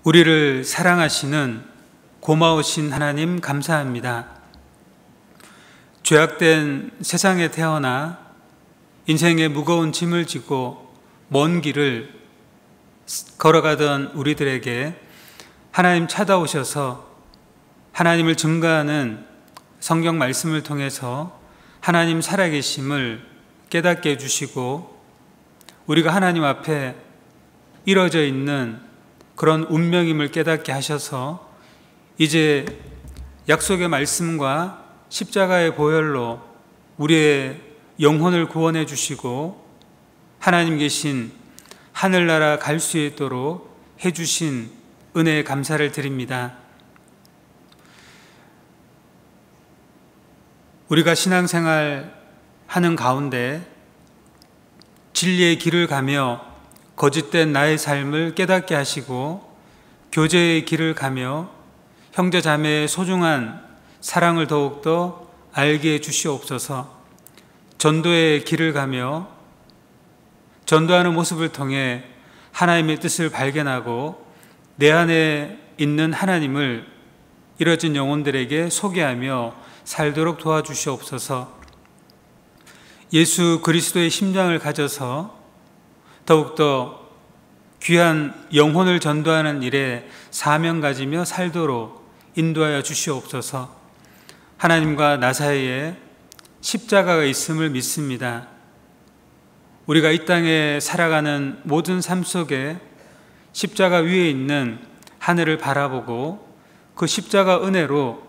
우리를 사랑하시는 고마우신 하나님 감사합니다. 죄악된 세상에 태어나 인생의 무거운 짐을 지고 먼 길을 걸어가던 우리들에게 하나님 찾아오셔서 하나님을 증거하는 성경 말씀을 통해서 하나님 살아계심을 깨닫게 해주시고, 우리가 하나님 앞에 이뤄져 있는 그런 운명임을 깨닫게 하셔서 이제 약속의 말씀과 십자가의 보혈로 우리의 영혼을 구원해 주시고 하나님 계신 하늘나라 갈 수 있도록 해주신 은혜에 감사를 드립니다. 우리가 신앙생활 하는 가운데 진리의 길을 가며 거짓된 나의 삶을 깨닫게 하시고, 교제의 길을 가며 형제 자매의 소중한 사랑을 더욱더 알게 해 주시옵소서. 전도의 길을 가며 전도하는 모습을 통해 하나님의 뜻을 발견하고 내 안에 있는 하나님을 이뤄진 영혼들에게 소개하며 살도록 도와주시옵소서. 예수 그리스도의 심장을 가져서 더욱더 귀한 영혼을 전도하는 일에 사명 가지며 살도록 인도하여 주시옵소서. 하나님과 나 사이에 십자가가 있음을 믿습니다. 우리가 이 땅에 살아가는 모든 삶 속에 십자가 위에 있는 하늘을 바라보고 그 십자가 은혜로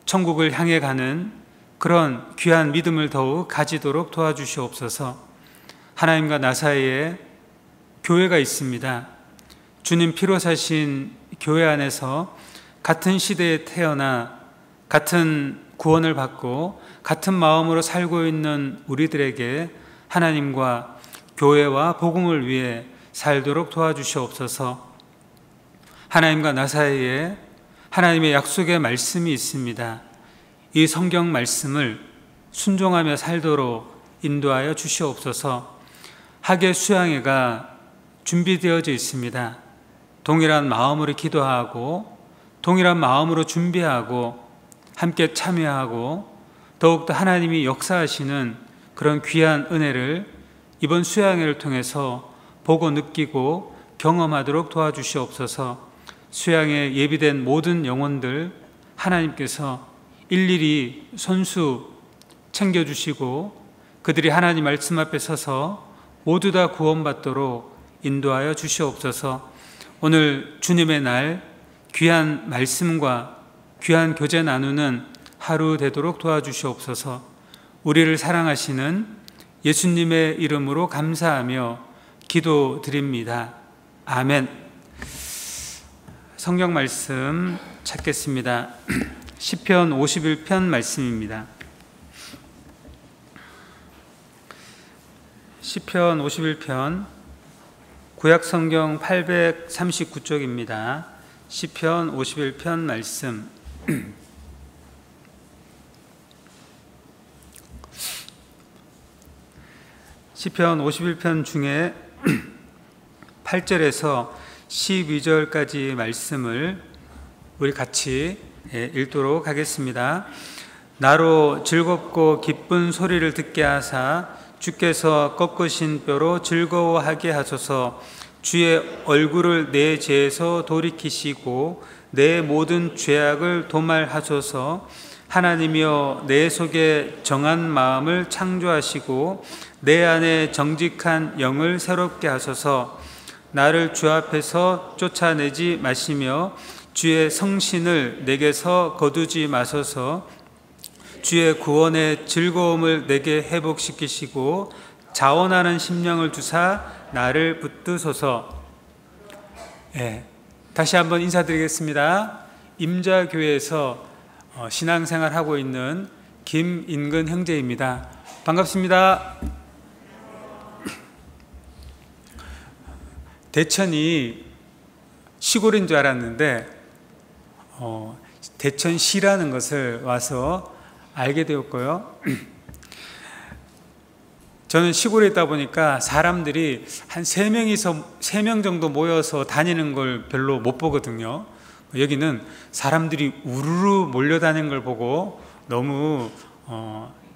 천국을 향해 가는 그런 귀한 믿음을 더욱 가지도록 도와주시옵소서. 하나님과 나 사이에 교회가 있습니다. 주님 피로 사신 교회 안에서 같은 시대에 태어나 같은 구원을 받고 같은 마음으로 살고 있는 우리들에게 하나님과 교회와 복음을 위해 살도록 도와주시옵소서. 하나님과 나 사이에 하나님의 약속의 말씀이 있습니다. 이 성경 말씀을 순종하며 살도록 인도하여 주시옵소서. 학예 수양회가 준비되어져 있습니다. 동일한 마음으로 기도하고 동일한 마음으로 준비하고 함께 참여하고 더욱더 하나님이 역사하시는 그런 귀한 은혜를 이번 수양회를 통해서 보고 느끼고 경험하도록 도와주시옵소서. 수양회에 예비된 모든 영혼들 하나님께서 일일이 손수 챙겨주시고 그들이 하나님 말씀 앞에 서서 모두 다 구원받도록 인도하여 주시옵소서. 오늘 주님의 날 귀한 말씀과 귀한 교제 나누는 하루 되도록 도와주시옵소서. 우리를 사랑하시는 예수님의 이름으로 감사하며 기도드립니다. 아멘. 성경 말씀 찾겠습니다. 시편 51편 말씀입니다. 시편 51편 구약성경 839쪽입니다. 시편 51편 말씀. 시편 51편 중에 8절에서 12절까지 말씀을 우리 같이 읽도록 하겠습니다. 나로 즐겁고 기쁜 소리를 듣게 하사 주께서 꺾으신 뼈로 즐거워하게 하소서. 주의 얼굴을 내 죄에서 돌이키시고 내 모든 죄악을 도말하소서. 하나님이여 내 속에 정한 마음을 창조하시고 내 안에 정직한 영을 새롭게 하소서. 나를 주 앞에서 쫓아내지 마시며 주의 성신을 내게서 거두지 마소서. 주의 구원의 즐거움을 내게 회복시키시고 자원하는 심령을 주사 나를 붙드소서. 다시 한번 인사드리겠습니다. 임자교회에서 신앙생활하고 있는 김인근 형제입니다. 반갑습니다. 대천이 시골인 줄 알았는데 대천시라는 것을 와서 알게 되었고요. 저는 시골에 있다 보니까 사람들이 한 3명 정도 모여서 다니는 걸 별로 못 보거든요. 여기는 사람들이 우르르 몰려다니는 걸 보고 너무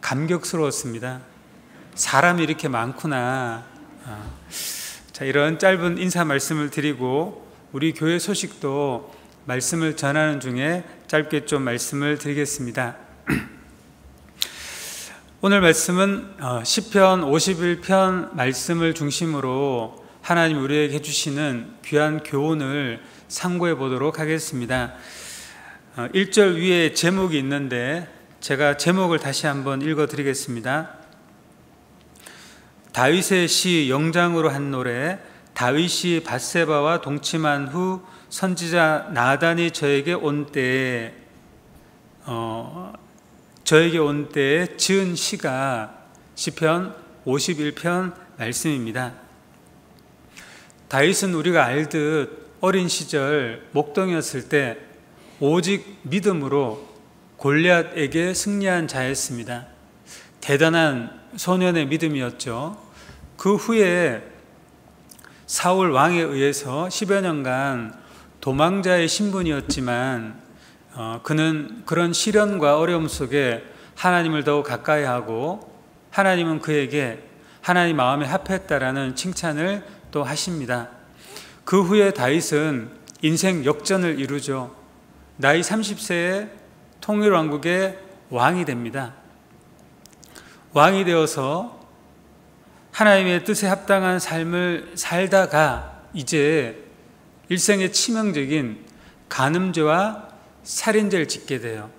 감격스러웠습니다. 사람이 이렇게 많구나. 자, 이런 짧은 인사 말씀을 드리고 우리 교회 소식도 말씀을 전하는 중에 짧게 좀 말씀을 드리겠습니다. 오늘 말씀은 시편 51편 말씀을 중심으로 하나님 우리에게 해주시는 귀한 교훈을 상고해 보도록 하겠습니다. 1절 위에 제목이 있는데 제가 제목을 다시 한번 읽어 드리겠습니다. 다윗의 시 영장으로 한 노래. 다윗이 밧세바와 동침한 후 선지자 나단이 저에게 온 때에 지은 시가 시편 51편 말씀입니다. 다윗은 우리가 알듯 어린 시절 목동이었을 때 오직 믿음으로 골리앗에게 승리한 자였습니다. 대단한 소년의 믿음이었죠. 그 후에 사울 왕에 의해서 10여 년간 도망자의 신분이었지만 그는 그런 시련과 어려움 속에 하나님을 더욱 가까이 하고 하나님은 그에게 하나님 마음에 합했다라는 칭찬을 또 하십니다. 그 후에 다윗은 인생 역전을 이루죠. 나이 30세에 통일왕국의 왕이 됩니다. 왕이 되어서 하나님의 뜻에 합당한 삶을 살다가 이제 일생의 치명적인 간음죄와 살인죄를 짓게 돼요.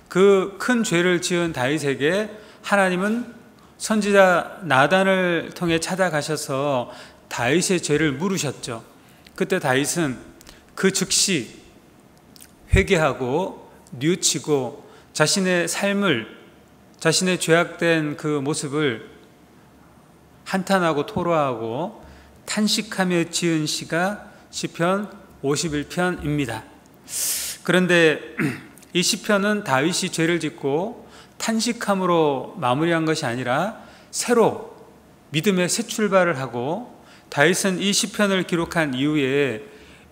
그 큰 죄를 지은 다윗에게 하나님은 선지자 나단을 통해 찾아가셔서 다윗의 죄를 물으셨죠. 그때 다윗은 그 즉시 회개하고 뉘우치고 자신의 삶을, 자신의 죄악된 그 모습을 한탄하고 토로하고 탄식하며 지은 시가 시편 51편입니다. 그런데 이 시편은 다윗이 죄를 짓고 탄식함으로 마무리한 것이 아니라 새로 믿음의 새 출발을 하고 다윗은 이 시편을 기록한 이후에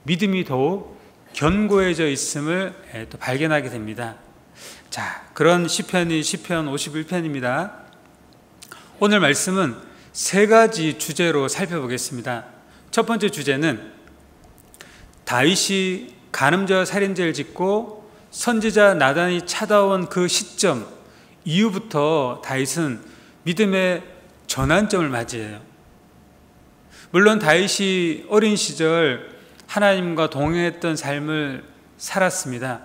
믿음이 더욱 견고해져 있음을 또 발견하게 됩니다. 자, 그런 시편이 시편 51편입니다. 오늘 말씀은 세 가지 주제로 살펴보겠습니다. 첫 번째 주제는 다윗이 간음죄와 살인죄를 짓고 선지자 나단이 찾아온 그 시점 이후부터 다윗은 믿음의 전환점을 맞이해요. 물론 다윗이 어린 시절 하나님과 동행했던 삶을 살았습니다.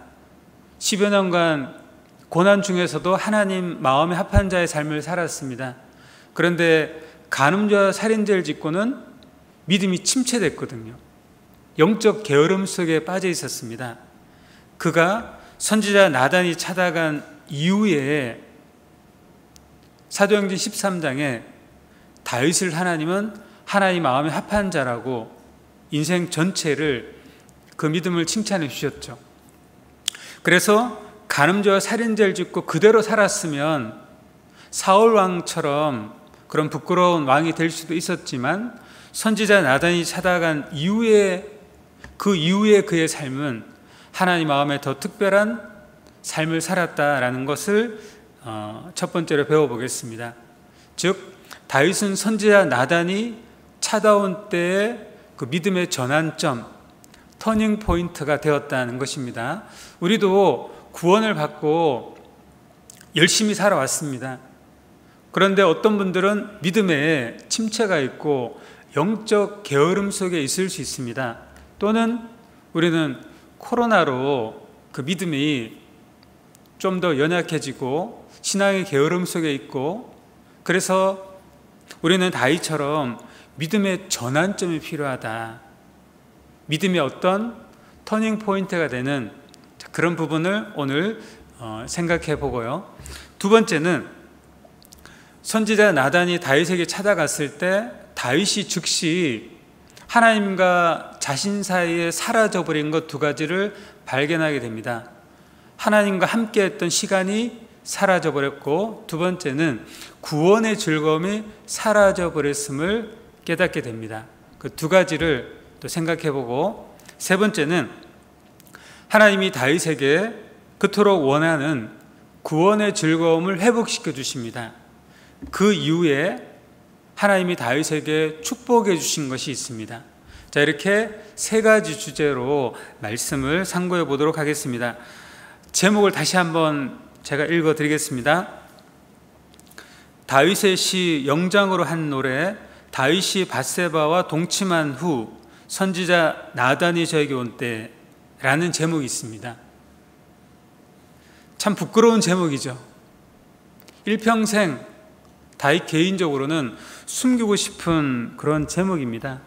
10여 년간 고난 중에서도 하나님 마음에 합한 자의 삶을 살았습니다. 그런데 간음죄와 살인죄를 짓고는 믿음이 침체됐거든요. 영적 게으름 속에 빠져 있었습니다. 그가 선지자 나단이 찾아간 이후에 사도행전 13장에 다윗을 하나님은 하나님 마음에 합한 자라고 인생 전체를 그 믿음을 칭찬해 주셨죠. 그래서 간음죄와 살인죄를 짓고 그대로 살았으면 사울 왕처럼 그런 부끄러운 왕이 될 수도 있었지만 선지자 나단이 찾아간 이후에 그 이후에 그의 삶은 하나님 마음에 더 특별한 삶을 살았다라는 것을 첫 번째로 배워보겠습니다. 즉 다윗은 선지자 나단이 찾아온 때의 그 믿음의 전환점, 터닝 포인트가 되었다는 것입니다. 우리도 구원을 받고 열심히 살아왔습니다. 그런데 어떤 분들은 믿음에 침체가 있고 영적 게으름 속에 있을 수 있습니다. 또는 우리는 코로나로 그 믿음이 좀 더 연약해지고 신앙의 게으름 속에 있고, 그래서 우리는 다윗처럼 믿음의 전환점이 필요하다. 믿음의 어떤 터닝 포인트가 되는 그런 부분을 오늘 생각해 보고요. 두 번째는 선지자 나단이 다윗에게 찾아갔을 때 다윗이 즉시 하나님과 자신 사이에 사라져버린 것 두 가지를 발견하게 됩니다. 하나님과 함께 했던 시간이 사라져버렸고, 두 번째는 구원의 즐거움이 사라져버렸음을 깨닫게 됩니다. 그 두 가지를 또 생각해보고, 세 번째는 하나님이 다윗에게 그토록 원하는 구원의 즐거움을 회복시켜 주십니다. 그 이후에 하나님이 다윗에게 축복해 주신 것이 있습니다. 자, 이렇게 세 가지 주제로 말씀을 상고해 보도록 하겠습니다. 제목을 다시 한번 제가 읽어 드리겠습니다. 다윗의 시 영장으로 한 노래, 다윗이 밧세바와 동침한 후 선지자 나단이 저에게 온 때라는 제목이 있습니다. 참 부끄러운 제목이죠. 일평생 다윗 개인적으로는 숨기고 싶은 그런 제목입니다.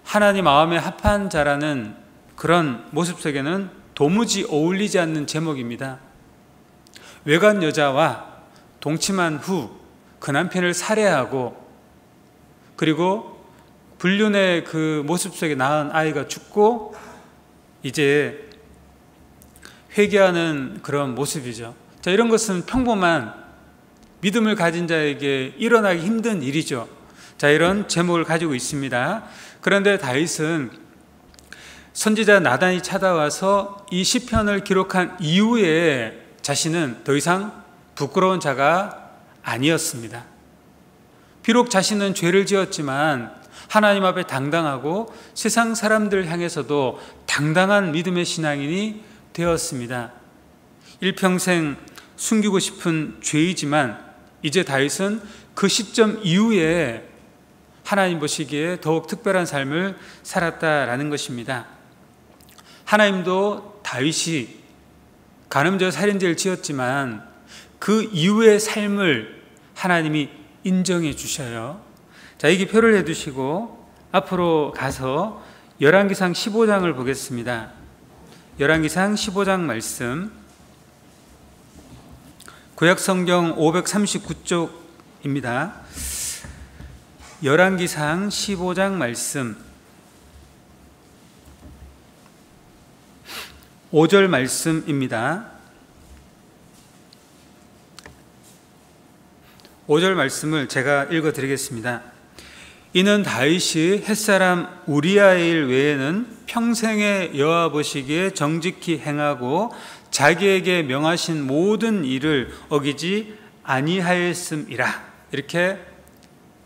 하나님 마음에 합한 자라는 그런 모습 속에는 도무지 어울리지 않는 제목입니다. 외간 여자와 동침한 후 그 남편을 살해하고, 그리고 불륜의 그 모습 속에 낳은 아이가 죽고 이제 회개하는 그런 모습이죠. 자, 이런 것은 평범한 믿음을 가진 자에게 일어나기 힘든 일이죠. 자, 이런 제목을 가지고 있습니다. 그런데 다윗은 선지자 나단이 찾아와서 이 시편을 기록한 이후에 자신은 더 이상 부끄러운 자가 아니었습니다. 비록 자신은 죄를 지었지만 하나님 앞에 당당하고 세상 사람들 향해서도 당당한 믿음의 신앙인이 되었습니다. 일평생 숨기고 싶은 죄이지만 이제 다윗은 그 시점 이후에 하나님 보시기에 더욱 특별한 삶을 살았다라는 것입니다. 하나님도 다윗이 간음죄 살인죄를 지었지만 그 이후의 삶을 하나님이 인정해 주셔요. 자, 여기 표를 해두시고 앞으로 가서 열왕기상 15장을 보겠습니다. 열왕기상 15장 말씀, 구약성경 539쪽입니다. 열왕기상 15장 말씀 5절 말씀입니다. 5절 말씀을 제가 읽어드리겠습니다. 이는 다윗이 햇사람 우리아의 일 외에는 평생에 여호와 보시기에 정직히 행하고 자기에게 명하신 모든 일을 어기지 아니하였음이라, 이렇게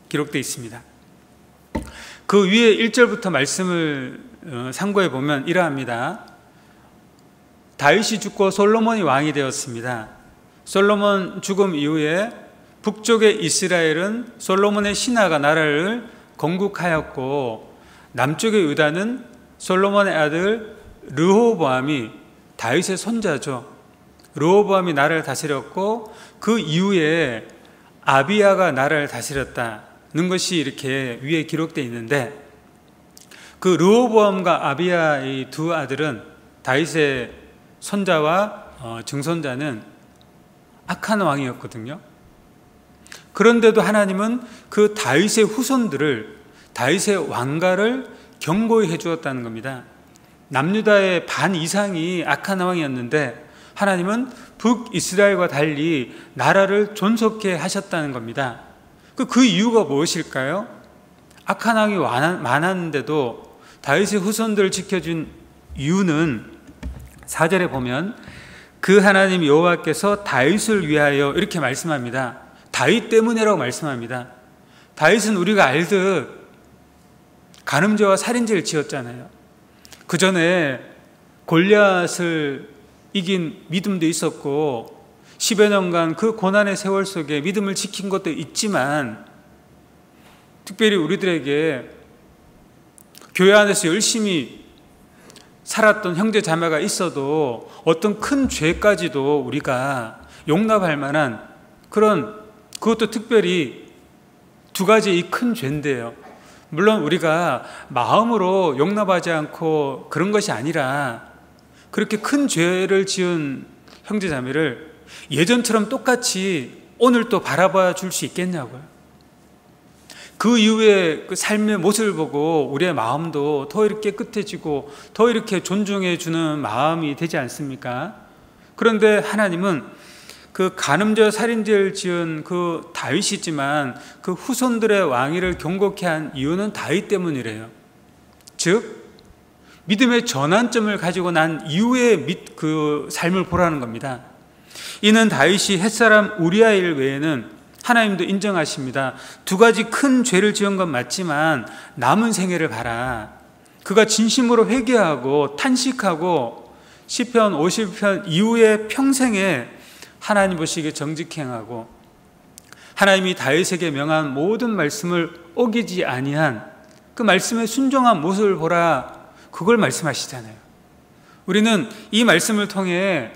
기록되어 있습니다. 그 위에 1절부터 말씀을 상고해 보면 이러합니다. 다윗이 죽고 솔로몬이 왕이 되었습니다. 솔로몬 죽음 이후에 북쪽의 이스라엘은 솔로몬의 신하가 나라를 건국하였고, 남쪽의 유다는 솔로몬의 아들 르호보암이 다윗의 손자죠. 르호보암이 나라를 다스렸고 그 이후에 아비야가 나라를 다스렸다는 것이 이렇게 위에 기록되어 있는데, 그 르호보암과 아비야의 두 아들은 다윗의 손자와 증손자는 악한 왕이었거든요. 그런데도 하나님은 그 다윗의 후손들을, 다윗의 왕가를 견고히 해주었다는 겁니다. 남유다의 반 이상이 악한 왕이었는데 하나님은 북이스라엘과 달리 나라를 존속해 하셨다는 겁니다. 그 이유가 무엇일까요? 악한 왕이 많았는데도 다윗의 후손들을 지켜준 이유는 4절에 보면 그 하나님 여호와께서 다윗을 위하여, 이렇게 말씀합니다. 다윗 때문이라고 말씀합니다. 다윗은 우리가 알듯 간음죄와 살인죄를 지었잖아요. 그 전에 골리앗을 이긴 믿음도 있었고 10여 년간 그 고난의 세월 속에 믿음을 지킨 것도 있지만, 특별히 우리들에게 교회 안에서 열심히 살았던 형제 자매가 있어도 어떤 큰 죄까지도 우리가 용납할 만한 그런, 그것도 특별히 두 가지 이 큰 죄인데요. 물론 우리가 마음으로 용납하지 않고 그런 것이 아니라 그렇게 큰 죄를 지은 형제 자매를 예전처럼 똑같이 오늘 또 바라봐 줄 수 있겠냐고요. 그 이후에 그 삶의 모습을 보고 우리의 마음도 더 이렇게 깨끗해지고 더 이렇게 존중해 주는 마음이 되지 않습니까? 그런데 하나님은 그 간음죄 살인죄를 지은 그 다윗이지만 그 후손들의 왕위를 경고케 한 이유는 다윗 때문이래요. 즉 믿음의 전환점을 가지고 난 이후의 그 삶을 보라는 겁니다. 이는 다윗이 햇사람 우리아 일 외에는 하나님도 인정하십니다. 두 가지 큰 죄를 지은 건 맞지만 남은 생애를 봐라. 그가 진심으로 회개하고 탄식하고 시편 50편 이후의 평생에 하나님 보시기에 정직히 행하고 하나님이 다윗에게 명한 모든 말씀을 어기지 아니한 그 말씀에 순종한 모습을 보라, 그걸 말씀하시잖아요. 우리는 이 말씀을 통해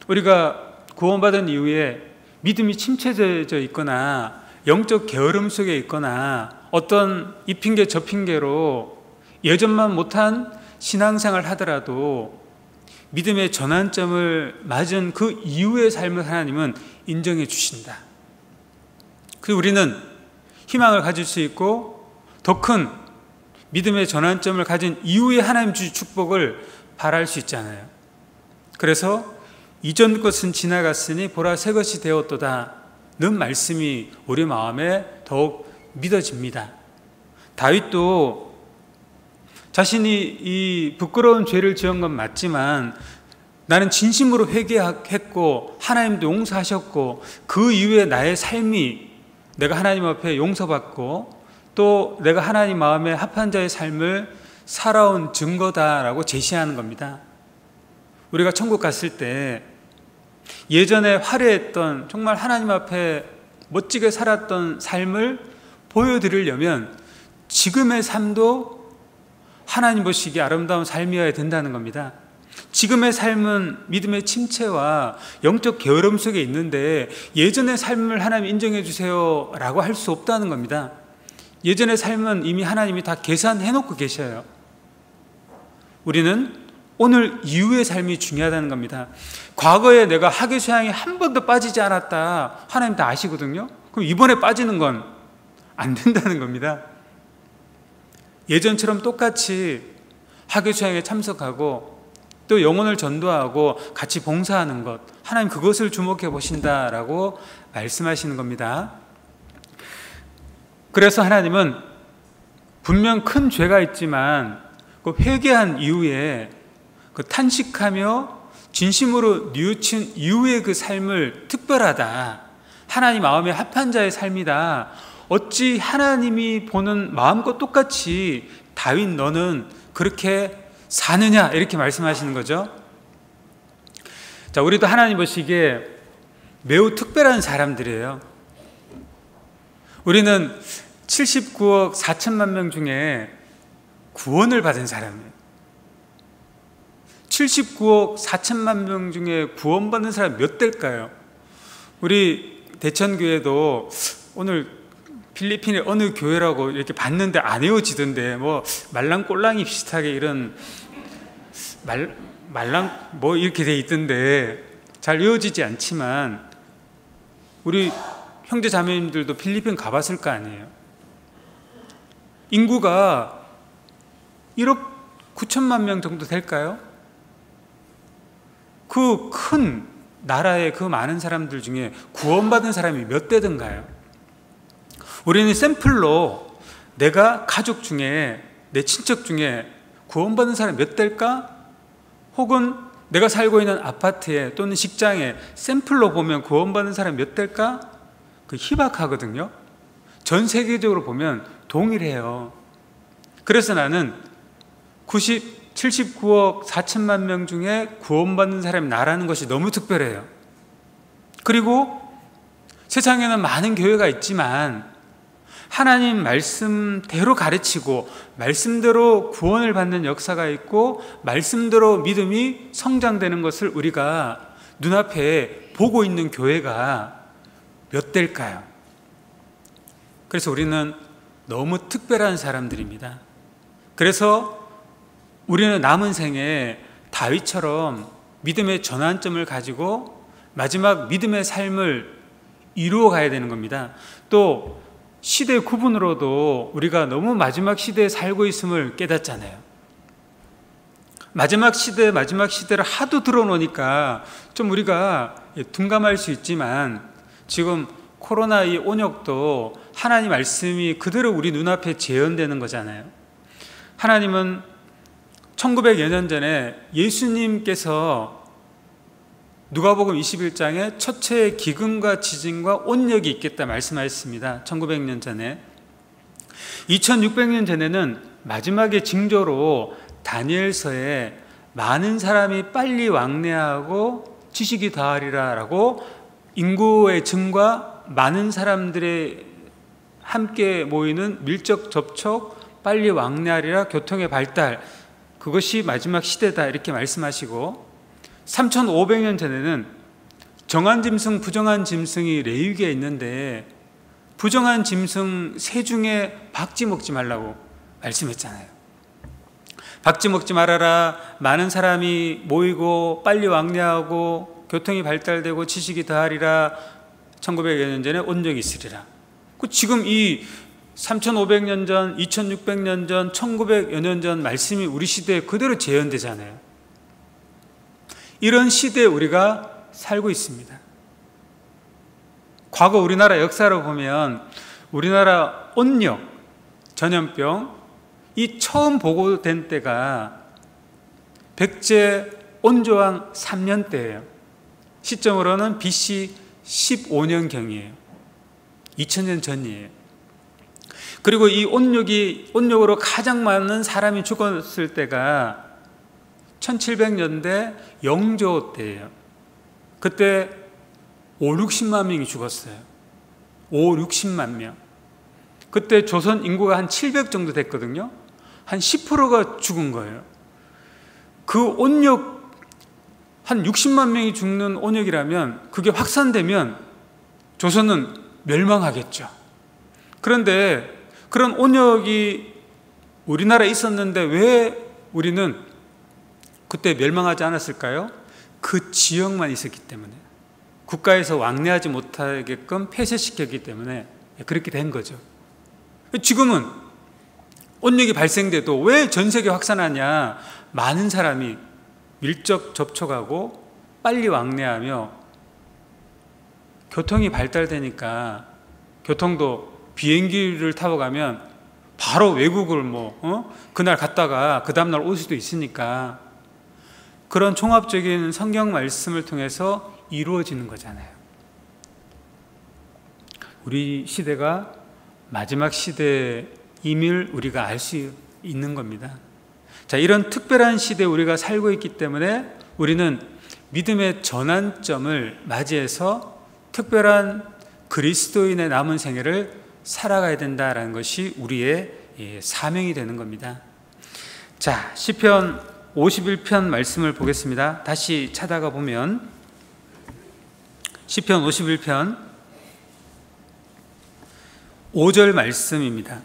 우리가 구원받은 이후에 믿음이 침체되어 있거나 영적 게으름 속에 있거나 어떤 이 핑계 저 핑계로 예전만 못한 신앙생활을 하더라도 믿음의 전환점을 맞은 그 이후의 삶을 하나님은 인정해 주신다. 그래서 우리는 희망을 가질 수 있고 더 큰 믿음의 전환점을 가진 이후에 하나님 주신 축복을 바랄 수 있잖아요. 그래서 이전 것은 지나갔으니 보라 새 것이 되었도다 는 말씀이 우리 마음에 더욱 믿어집니다. 다윗도 자신이 이 부끄러운 죄를 지은 건 맞지만 나는 진심으로 회개했고 하나님도 용서하셨고 그 이후에 나의 삶이 내가 하나님 앞에 용서받고 또 내가 하나님 마음에 합한 자의 삶을 살아온 증거다라고 제시하는 겁니다. 우리가 천국 갔을 때 예전에 화려했던 정말 하나님 앞에 멋지게 살았던 삶을 보여드리려면 지금의 삶도 하나님 보시기에 아름다운 삶이어야 된다는 겁니다. 지금의 삶은 믿음의 침체와 영적 게으름 속에 있는데 예전의 삶을 하나님 인정해 주세요 라고 할 수 없다는 겁니다. 예전의 삶은 이미 하나님이 다 계산해 놓고 계셔요. 우리는 오늘 이후의 삶이 중요하다는 겁니다. 과거에 내가 하계수양에 한 번도 빠지지 않았다, 하나님 다 아시거든요. 그럼 이번에 빠지는 건 안 된다는 겁니다. 예전처럼 똑같이 하계수양에 참석하고 또 영혼을 전도하고 같이 봉사하는 것, 하나님 그것을 주목해 보신다라고 말씀하시는 겁니다. 그래서 하나님은 분명 큰 죄가 있지만 그 회개한 이후에 그 탄식하며 진심으로 뉘우친 이후의 그 삶을 특별하다, 하나님 마음에 합한 자의 삶이다. 어찌 하나님이 보는 마음과 똑같이 다윗 너는 그렇게 사느냐, 이렇게 말씀하시는 거죠. 자, 우리도 하나님 보시기에 매우 특별한 사람들이에요. 우리는 79억 4천만 명 중에 구원을 받은 사람이에요. 79억 4천만 명 중에 구원받는 사람이 몇 될까요? 우리 대천교회도 오늘 필리핀의 어느 교회라고 이렇게 봤는데 안 헤어지던데, 뭐 말랑꼴랑이 비슷하게 이런 말랑 뭐 이렇게 돼 있던데 잘 이어지지 않지만 우리 형제 자매님들도 필리핀 가봤을 거 아니에요. 인구가 1억 9천만 명 정도 될까요? 그 큰 나라의 그 많은 사람들 중에 구원받은 사람이 몇 대든가요? 우리는 샘플로 내가 가족 중에, 내 친척 중에 구원받은 사람이 몇 대일까? 혹은 내가 살고 있는 아파트에 또는 직장에 샘플로 보면 구원받은 사람이 몇 대일까? 그 희박하거든요. 전 세계적으로 보면 동일해요. 그래서 나는 79억 4천만 명 중에 구원받는 사람이 나라는 것이 너무 특별해요. 그리고 세상에는 많은 교회가 있지만 하나님 말씀대로 가르치고 말씀대로 구원을 받는 역사가 있고 말씀대로 믿음이 성장되는 것을 우리가 눈앞에 보고 있는 교회가 몇 대일까요? 그래서 우리는 너무 특별한 사람들입니다. 그래서 우리는 남은 생에 다윗처럼 믿음의 전환점을 가지고 마지막 믿음의 삶을 이루어 가야 되는 겁니다. 또 시대 구분으로도 우리가 너무 마지막 시대에 살고 있음을 깨닫잖아요. 마지막 시대를 하도 들어놓으니까 좀 우리가 둔감할 수 있지만, 지금 코로나 이 온역도 하나님 말씀이 그대로 우리 눈앞에 재현되는 거잖아요. 하나님은 1900여 년 전에 예수님께서 누가복음 21장에 첫째 기근과 지진과 온역이 있겠다 말씀하셨습니다. 1900년 전에. 2600년 전에는 마지막의 징조로 다니엘서에 많은 사람이 빨리 왕래하고 지식이 더하리라 라고, 인구의 증가, 많은 사람들의 함께 모이는 밀접 접촉, 빨리 왕래하리라, 교통의 발달, 그것이 마지막 시대다 이렇게 말씀하시고, 3500년 전에는 정한 짐승, 부정한 짐승이 레위기에 있는데 부정한 짐승 새 중에 박쥐 먹지 말라고 말씀했잖아요. 박쥐 먹지 말아라, 많은 사람이 모이고 빨리 왕래하고 교통이 발달되고 지식이 더하리라, 1900여 년 전에 온역이 있으리라. 지금 이 3500년 전, 2600년 전, 1900여 년 전 말씀이 우리 시대에 그대로 재현되잖아요. 이런 시대에 우리가 살고 있습니다. 과거 우리나라 역사를 보면 우리나라 온역, 전염병, 이 처음 보고된 때가 백제 온조왕 3년 때예요. 시점으로는 BC 15년경이에요. 2000년 전이에요. 그리고 이 온역으로 가장 많은 사람이 죽었을 때가 1700년대 영조 때예요. 그때 5, 60만 명이 죽었어요. 5, 60만 명. 그때 조선 인구가 한 700 정도 됐거든요. 한 10%가 죽은 거예요. 그 온역, 한 60만 명이 죽는 온역이라면 그게 확산되면 조선은 멸망하겠죠. 그런데 그런 온역이 우리나라에 있었는데 왜 우리는 그때 멸망하지 않았을까요? 그 지역만 있었기 때문에, 국가에서 왕래하지 못하게끔 폐쇄시켰기 때문에 그렇게 된 거죠. 지금은 온역이 발생돼도 왜 전 세계 확산하냐? 많은 사람이 밀접 접촉하고 빨리 왕래하며 교통이 발달되니까, 교통도 비행기를 타고 가면 바로 외국을 그날 갔다가 그 다음날 올 수도 있으니까, 그런 종합적인 성경 말씀을 통해서 이루어지는 거잖아요. 우리 시대가 마지막 시대임을 우리가 알 수 있는 겁니다. 자, 이런 특별한 시대에 우리가 살고 있기 때문에 우리는 믿음의 전환점을 맞이해서 특별한 그리스도인의 남은 생애를 살아가야 된다라는 것이 우리의 사명이 되는 겁니다. 자, 시편 51편 말씀을 보겠습니다. 다시 찾아가 보면 시편 51편 5절 말씀입니다.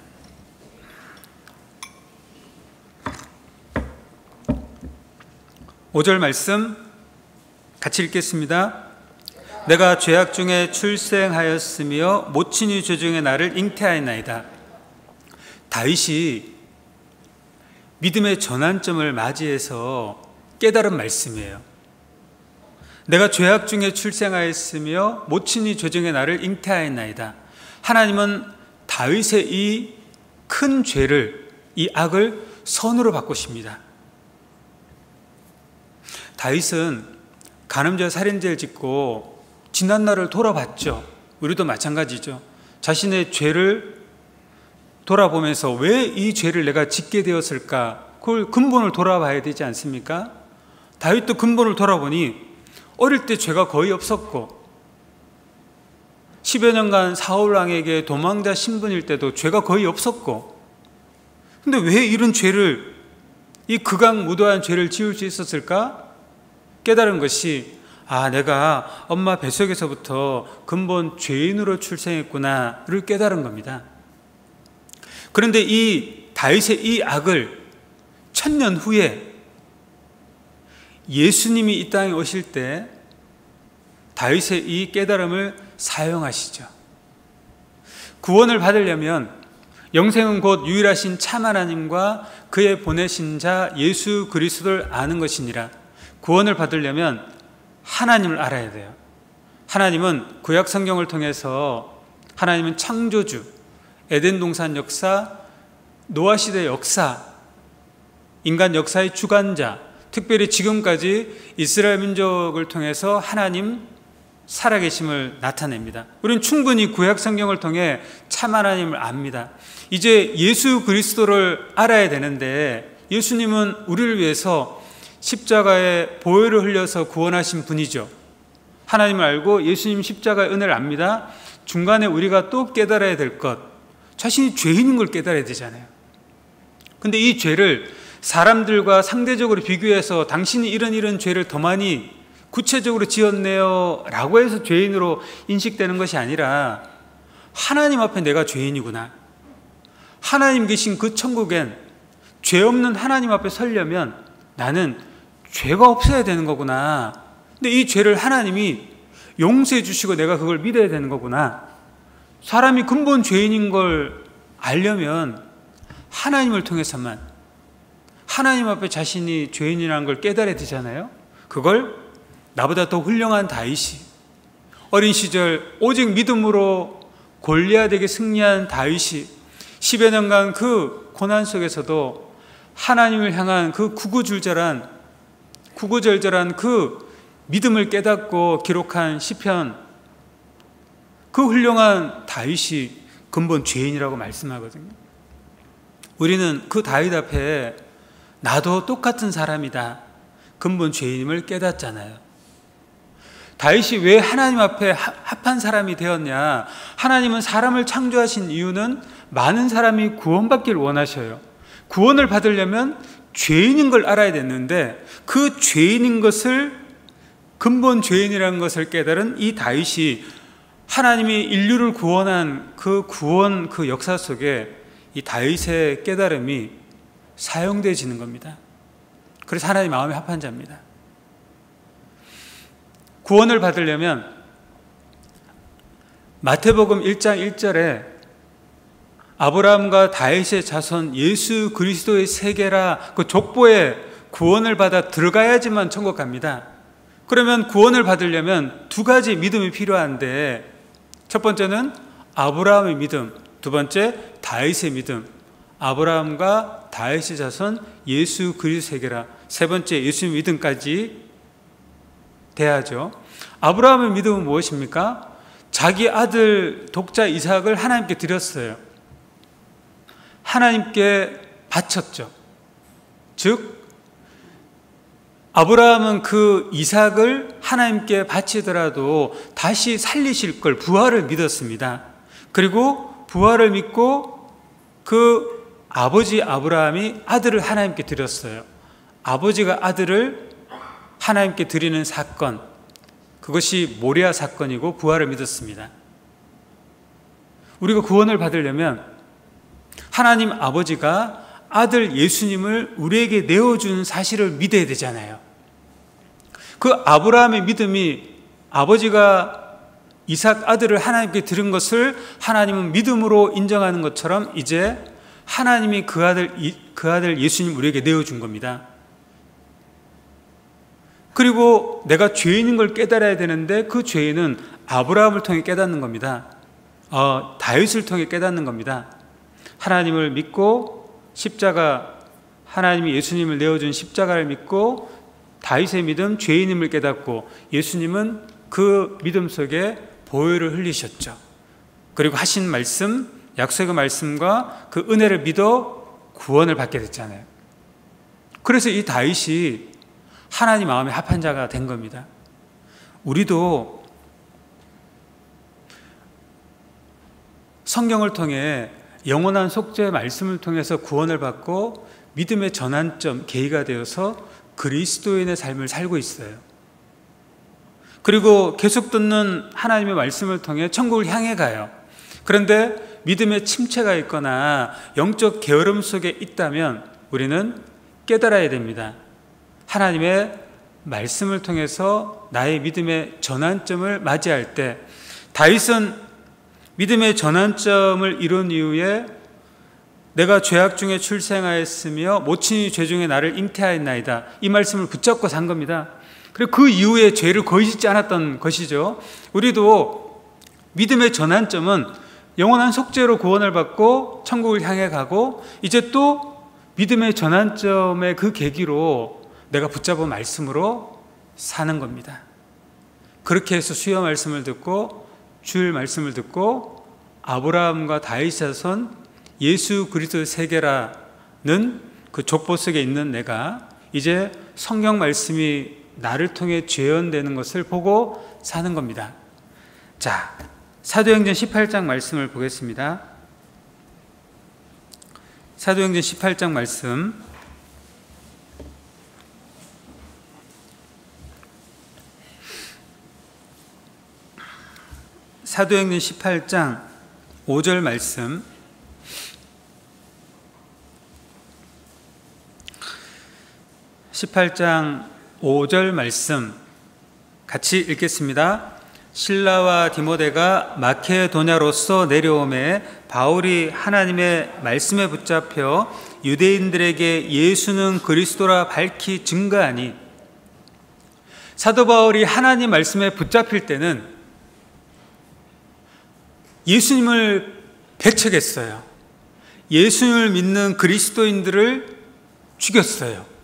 5절 말씀 같이 읽겠습니다. 내가 죄악 중에 출생하였으며 모친이 죄 중에 나를 잉태하였나이다. 다윗이 믿음의 전환점을 맞이해서 깨달은 말씀이에요. 내가 죄악 중에 출생하였으며 모친이 죄 중에 나를 잉태하였나이다. 하나님은 다윗의 이 큰 죄를, 이 악을 선으로 바꾸십니다. 다윗은 간음죄 살인죄를 짓고 지난날을 돌아봤죠. 우리도 마찬가지죠. 자신의 죄를 돌아보면서 왜 이 죄를 내가 짓게 되었을까? 그걸 근본을 돌아봐야 되지 않습니까? 다윗도 근본을 돌아보니 어릴 때 죄가 거의 없었고 10여 년간 사울왕에게 도망자 신분일 때도 죄가 거의 없었고, 근데 왜 이런 죄를, 이 극악무도한 죄를 지을 수 있었을까? 깨달은 것이, 내가 엄마 뱃속에서부터 근본 죄인으로 출생했구나를 깨달은 겁니다. 그런데 이 다윗의 이 악을 1000년 후에 예수님이 이 땅에 오실 때 다윗의 이 깨달음을 사용하시죠. 구원을 받으려면 영생은 곧 유일하신 참 하나님과 그의 보내신 자 예수 그리스도를 아는 것이니라. 구원을 받으려면 하나님을 알아야 돼요. 하나님은 구약 성경을 통해서 하나님은 창조주, 에덴 동산 역사, 노아 시대 역사, 인간 역사의 주관자, 특별히 지금까지 이스라엘 민족을 통해서 하나님 살아계심을 나타냅니다. 우리는 충분히 구약 성경을 통해 참 하나님을 압니다. 이제 예수 그리스도를 알아야 되는데, 예수님은 우리를 위해서 십자가에 보혈을 흘려서 구원하신 분이죠. 하나님을 알고 예수님 십자가의 은혜를 압니다. 중간에 우리가 또 깨달아야 될 것, 자신이 죄인인 걸 깨달아야 되잖아요. 근데 이 죄를 사람들과 상대적으로 비교해서 당신이 이런 죄를 더 많이 구체적으로 지었네요 라고 해서 죄인으로 인식되는 것이 아니라, 하나님 앞에 내가 죄인이구나, 하나님 계신 그 천국엔 죄 없는 하나님 앞에 서려면 나는 죄가 없어야 되는 거구나. 근데 이 죄를 하나님이 용서해 주시고 내가 그걸 믿어야 되는 거구나. 사람이 근본 죄인인 걸 알려면 하나님을 통해서만, 하나님 앞에 자신이 죄인이라는 걸 깨달아야 되잖아요. 그걸 나보다 더 훌륭한 다윗이, 어린 시절 오직 믿음으로 골리앗에게 승리한 다윗이 10여 년간 그 고난 속에서도 하나님을 향한 그 구구절절한 그 믿음을 깨닫고 기록한 시편, 그 훌륭한 다윗이 근본 죄인이라고 말씀하거든요. 우리는 그 다윗 앞에 나도 똑같은 사람이다, 근본 죄인임을 깨닫잖아요. 다윗이 왜 하나님 앞에 합한 사람이 되었냐? 하나님은 사람을 창조하신 이유는 많은 사람이 구원받기를 원하셔요. 구원을 받으려면 죄인인 걸 알아야 됐는데, 그 죄인인 것을, 근본 죄인이라는 것을 깨달은 이 다윗이 하나님이 인류를 구원한 그 구원, 그 역사 속에 이 다윗의 깨달음이 사용되어지는 겁니다. 그래서 하나님 마음에 합한 자입니다. 구원을 받으려면 마태복음 1장 1절에 아브라함과 다윗의 자손 예수 그리스도의 세계라, 그 족보에 구원을 받아 들어가야지만 천국 갑니다. 그러면 구원을 받으려면 두 가지 믿음이 필요한데, 첫 번째는 아브라함의 믿음, 두 번째 다윗의 믿음. 아브라함과 다윗의 자손 예수 그리스도 세계라, 세 번째 예수의 믿음까지 돼야죠. 아브라함의 믿음은 무엇입니까? 자기 아들 독자 이삭을 하나님께 드렸어요. 하나님께 바쳤죠. 즉 아브라함은 그 이삭을 하나님께 바치더라도 다시 살리실 걸, 부활을 믿었습니다. 그리고 부활을 믿고 그 아버지 아브라함이 아들을 하나님께 드렸어요. 아버지가 아들을 하나님께 드리는 사건, 그것이 모리아 사건이고 부활을 믿었습니다. 우리가 구원을 받으려면 하나님 아버지가 아들 예수님을 우리에게 내어준 사실을 믿어야 되잖아요. 그 아브라함의 믿음이, 아버지가 이삭 아들을 하나님께 드린 것을 하나님은 믿음으로 인정하는 것처럼 이제 하나님이 그 아들 예수님 우리에게 내어준 겁니다. 그리고 내가 죄인인 걸 깨달아야 되는데, 그 죄인은 아브라함을 통해 깨닫는 겁니다. 다윗을 통해 깨닫는 겁니다. 하나님을 믿고 십자가, 하나님이 예수님을 내어준 십자가를 믿고 다윗의 믿음, 죄인임을 깨닫고, 예수님은 그 믿음 속에 보혈을 흘리셨죠. 그리고 하신 말씀, 약속의 말씀과 그 은혜를 믿어 구원을 받게 됐잖아요. 그래서 이 다윗이 하나님 마음에 합한 자가 된 겁니다. 우리도 성경을 통해 영원한 속죄의 말씀을 통해서 구원을 받고 믿음의 전환점, 계기가 되어서 그리스도인의 삶을 살고 있어요. 그리고 계속 듣는 하나님의 말씀을 통해 천국을 향해 가요. 그런데 믿음의 침체가 있거나 영적 게으름 속에 있다면 우리는 깨달아야 됩니다. 하나님의 말씀을 통해서 나의 믿음의 전환점을 맞이할 때, 다윗은 믿음의 전환점을 이룬 이후에 내가 죄악 중에 출생하였으며 모친이 죄 중에 나를 잉태하였나이다. 이 말씀을 붙잡고 산 겁니다. 그리고 그 이후에 죄를 거의 짓지 않았던 것이죠. 우리도 믿음의 전환점은 영원한 속죄로 구원을 받고 천국을 향해 가고, 이제 또 믿음의 전환점의 그 계기로 내가 붙잡은 말씀으로 사는 겁니다. 그렇게 해서 수요 말씀을 듣고 주일 말씀을 듣고 아브라함과 다윗의 자손 예수 그리스도 세계라는 그 족보 속에 있는 내가 이제 성경 말씀이 나를 통해 재현되는 것을 보고 사는 겁니다. 자, 사도행전 18장 말씀을 보겠습니다. 사도행전 18장 말씀, 사도행전 18장 5절 말씀, 같이 읽겠습니다. 실라와 디모데가 마케도냐로서 내려오매 바울이 하나님의 말씀에 붙잡혀 유대인들에게 예수는 그리스도라 밝히 증거하니, 사도 바울이 하나님 말씀에 붙잡힐 때는 예수님을 배척했어요. 예수님을 믿는 그리스도인들을 죽였어요.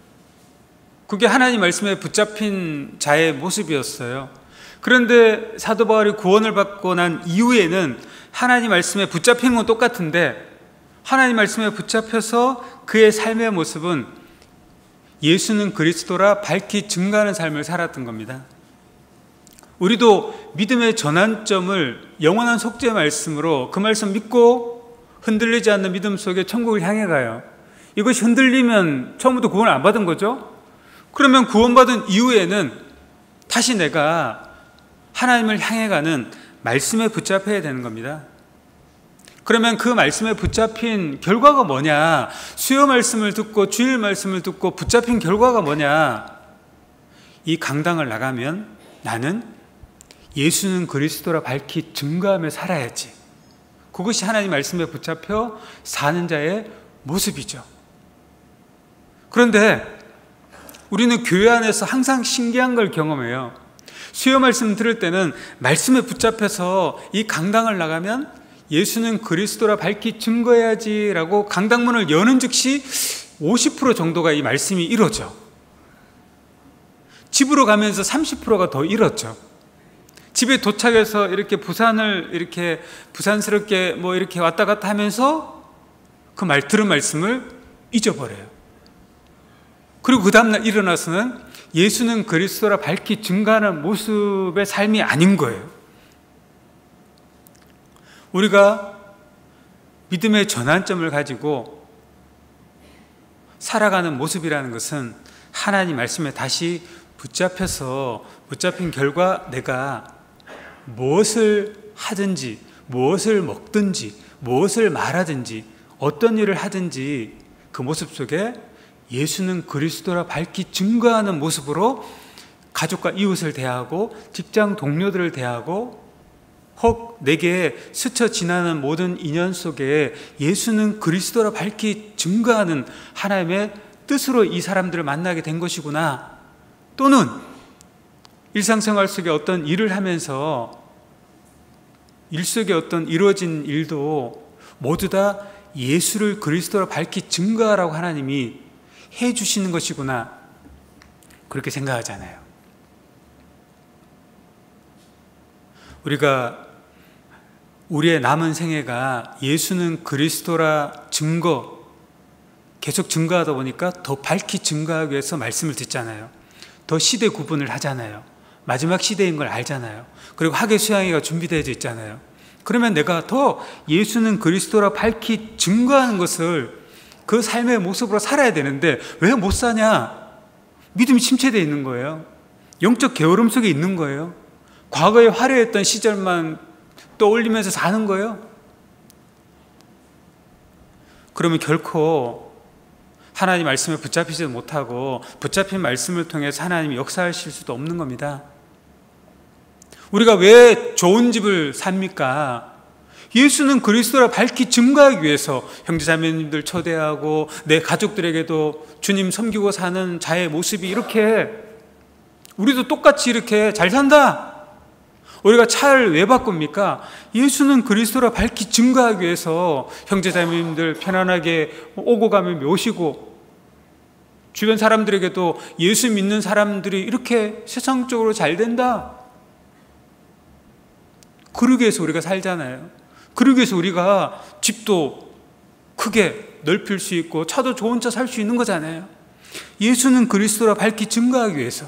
그게 하나님 말씀에 붙잡힌 자의 모습이었어요. 그런데 사도 바울이 구원을 받고 난 이후에는 하나님 말씀에 붙잡힌 건 똑같은데, 하나님 말씀에 붙잡혀서 그의 삶의 모습은 예수는 그리스도라 밝히 증거하는 삶을 살았던 겁니다. 우리도 믿음의 전환점을 영원한 속죄 말씀으로, 그 말씀 믿고 흔들리지 않는 믿음 속에 천국을 향해 가요. 이것이 흔들리면 처음부터 구원을 안 받은 거죠. 그러면 구원받은 이후에는 다시 내가 하나님을 향해 가는 말씀에 붙잡혀야 되는 겁니다. 그러면 그 말씀에 붙잡힌 결과가 뭐냐? 수요 말씀을 듣고 주일 말씀을 듣고 붙잡힌 결과가 뭐냐? 이 강당을 나가면 나는 예수는 그리스도라 밝히 증거하며 살아야지. 그것이 하나님 말씀에 붙잡혀 사는 자의 모습이죠. 그런데 우리는 교회 안에서 항상 신기한 걸 경험해요. 수요 말씀 들을 때는 말씀에 붙잡혀서 이 강당을 나가면 예수는 그리스도라 밝히 증거해야지라고 강당문을 여는 즉시 50% 정도가 이 말씀이 이루어져. 집으로 가면서 30%가 더 이뤘죠. 집에 도착해서 이렇게 부산스럽게 이렇게 왔다 갔다 하면서 그 들은 말씀을 잊어버려요. 그리고 그 다음날 일어나서는 예수는 그리스도라 밝히 증거하는 모습의 삶이 아닌 거예요. 우리가 믿음의 전환점을 가지고 살아가는 모습이라는 것은 하나님 말씀에 다시 붙잡힌 결과 내가 무엇을 하든지, 무엇을 먹든지, 무엇을 말하든지, 어떤 일을 하든지 그 모습 속에 예수는 그리스도라 밝히 증거하는 모습으로 가족과 이웃을 대하고 직장 동료들을 대하고 혹 내게 스쳐 지나는 모든 인연 속에 예수는 그리스도라 밝히 증거하는 하나님의 뜻으로 이 사람들을 만나게 된 것이구나. 또는 일상생활 속에 어떤 일을 하면서 일 속에 어떤 이루어진 일도 모두 다 예수를 그리스도라 밝히 증거하라고 하나님이 해 주시는 것이구나, 그렇게 생각하잖아요. 우리가 우리의 남은 생애가 예수는 그리스도라 계속 증거하다 보니까 더 밝히 증거하기 위해서 말씀을 듣잖아요. 더 시대 구분을 하잖아요. 마지막 시대인 걸 알잖아요. 그리고 학예 수양회가 준비되어 있잖아요. 그러면 내가 더 예수는 그리스도라 밝히 증거하는 것을 그 삶의 모습으로 살아야 되는데 왜 못 사냐? 믿음이 침체되어 있는 거예요. 영적 게으름 속에 있는 거예요. 과거에 화려했던 시절만 떠올리면서 사는 거예요. 그러면 결코 하나님 말씀에 붙잡히지 못하고 붙잡힌 말씀을 통해서 하나님이 역사하실 수도 없는 겁니다. 우리가 왜 좋은 집을 삽니까? 예수는 그리스도라 밝히 증거하기 위해서 형제자매님들 초대하고 내 가족들에게도 주님 섬기고 사는 자의 모습이 이렇게, 우리도 똑같이 이렇게 잘 산다. 우리가 차를 왜 바꿉니까? 예수는 그리스도라 밝히 증거하기 위해서 형제자매님들 편안하게 오고 가며 모시고, 주변 사람들에게도 예수 믿는 사람들이 이렇게 세상적으로 잘 된다. 그러기 위해서 우리가 살잖아요. 그러기 위해서 우리가 집도 크게 넓힐 수 있고 차도 좋은 차 살 수 있는 거잖아요. 예수는 그리스도라 밝히 증거하기 위해서.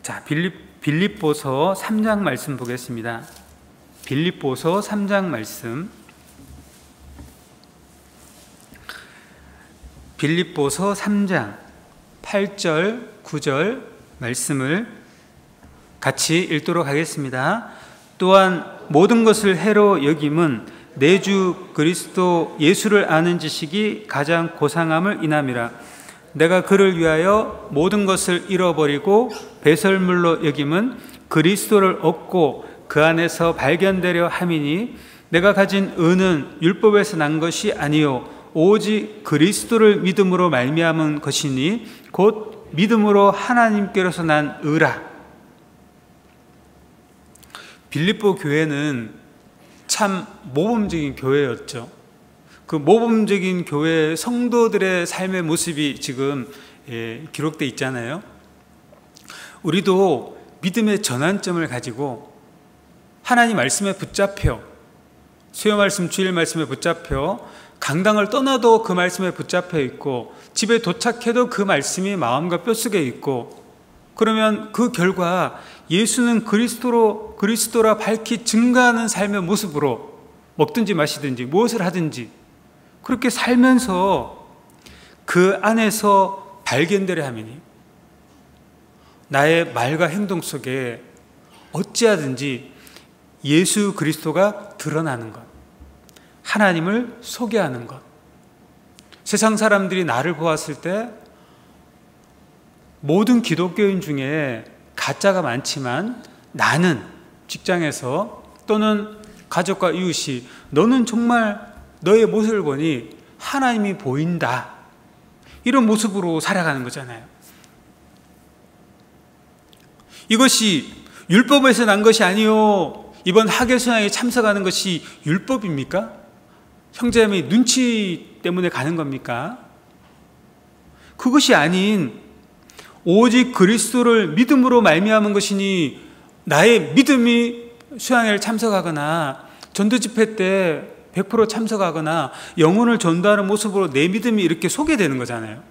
자, 빌립보서 3장 말씀 보겠습니다. 빌립보서 3장 말씀. 빌립보서 3장 8절 9절 말씀을 같이 읽도록 하겠습니다. 또한 모든 것을 해로 여김은 내 주 그리스도 예수를 아는 지식이 가장 고상함을 인함이라. 내가 그를 위하여 모든 것을 잃어버리고 배설물로 여김은 그리스도를 얻고 그 안에서 발견되려 함이니, 내가 가진 의는 율법에서 난 것이 아니요 오직 그리스도를 믿음으로 말미암은 것이니 곧 믿음으로 하나님께로서 난 의라. 빌립보 교회는 참 모범적인 교회였죠. 그 모범적인 교회 성도들의 삶의 모습이 지금 기록되어 있잖아요. 우리도 믿음의 전환점을 가지고 하나님 말씀에 붙잡혀, 수요 말씀, 주일 말씀에 붙잡혀, 강당을 떠나도 그 말씀에 붙잡혀 있고, 집에 도착해도 그 말씀이 마음과 뼛속에 있고, 그러면 그 결과 예수는 그리스도라 밝히 증거하는 삶의 모습으로 먹든지 마시든지 무엇을 하든지 그렇게 살면서 그 안에서 발견되려 함이니, 나의 말과 행동 속에 어찌하든지 예수 그리스도가 드러나는 것, 하나님을 소개하는 것. 세상 사람들이 나를 보았을 때 모든 기독교인 중에 가짜가 많지만 나는 직장에서 또는 가족과 이웃이 너는 정말 너의 모습을 보니 하나님이 보인다, 이런 모습으로 살아가는 거잖아요. 이것이 율법에서 난 것이 아니요, 이번 학예수양에 참석하는 것이 율법입니까? 형제자매 눈치 때문에 가는 겁니까? 그것이 아닌 오직 그리스도를 믿음으로 말미암은 것이니, 나의 믿음이 수양회를 참석하거나 전도 집회 때 100% 참석하거나 영혼을 전도하는 모습으로 내 믿음이 이렇게 소개되는 거잖아요.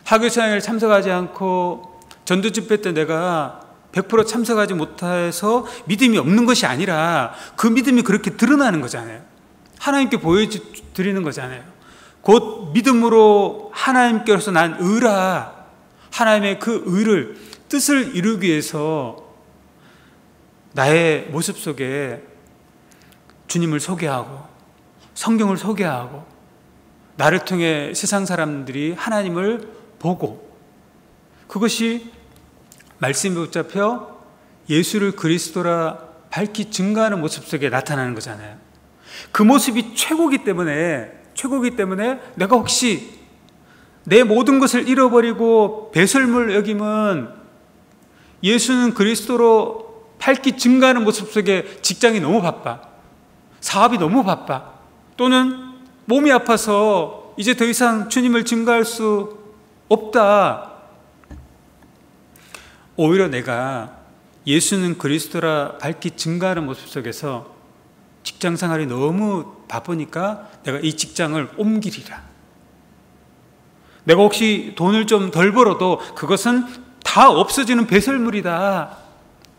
학예수양회를 참석하지 않고 전도 집회 때 내가 100% 참석하지 못해서 믿음이 없는 것이 아니라 그 믿음이 그렇게 드러나는 거잖아요. 하나님께 보여드리는 거잖아요. 곧 믿음으로 하나님께로서 난 의라, 하나님의 그 의를, 뜻을 이루기 위해서 나의 모습 속에 주님을 소개하고 성경을 소개하고, 나를 통해 세상 사람들이 하나님을 보고, 그것이 말씀에 붙잡혀 예수를 그리스도라 밝히 증거하는 모습 속에 나타나는 거잖아요. 그 모습이 최고기 때문에 내가 혹시 내 모든 것을 잃어버리고 배설물 여김은 예수는 그리스도로 밝히 증거하는 모습 속에 직장이 너무 바빠, 사업이 너무 바빠, 또는 몸이 아파서 이제 더 이상 주님을 증거할 수 없다. 오히려 내가 예수는 그리스도라 밝히 증거하는 모습 속에서 직장 생활이 너무 바쁘니까 내가 이 직장을 옮기리라. 내가 혹시 돈을 좀 덜 벌어도 그것은 다 없어지는 배설물이다.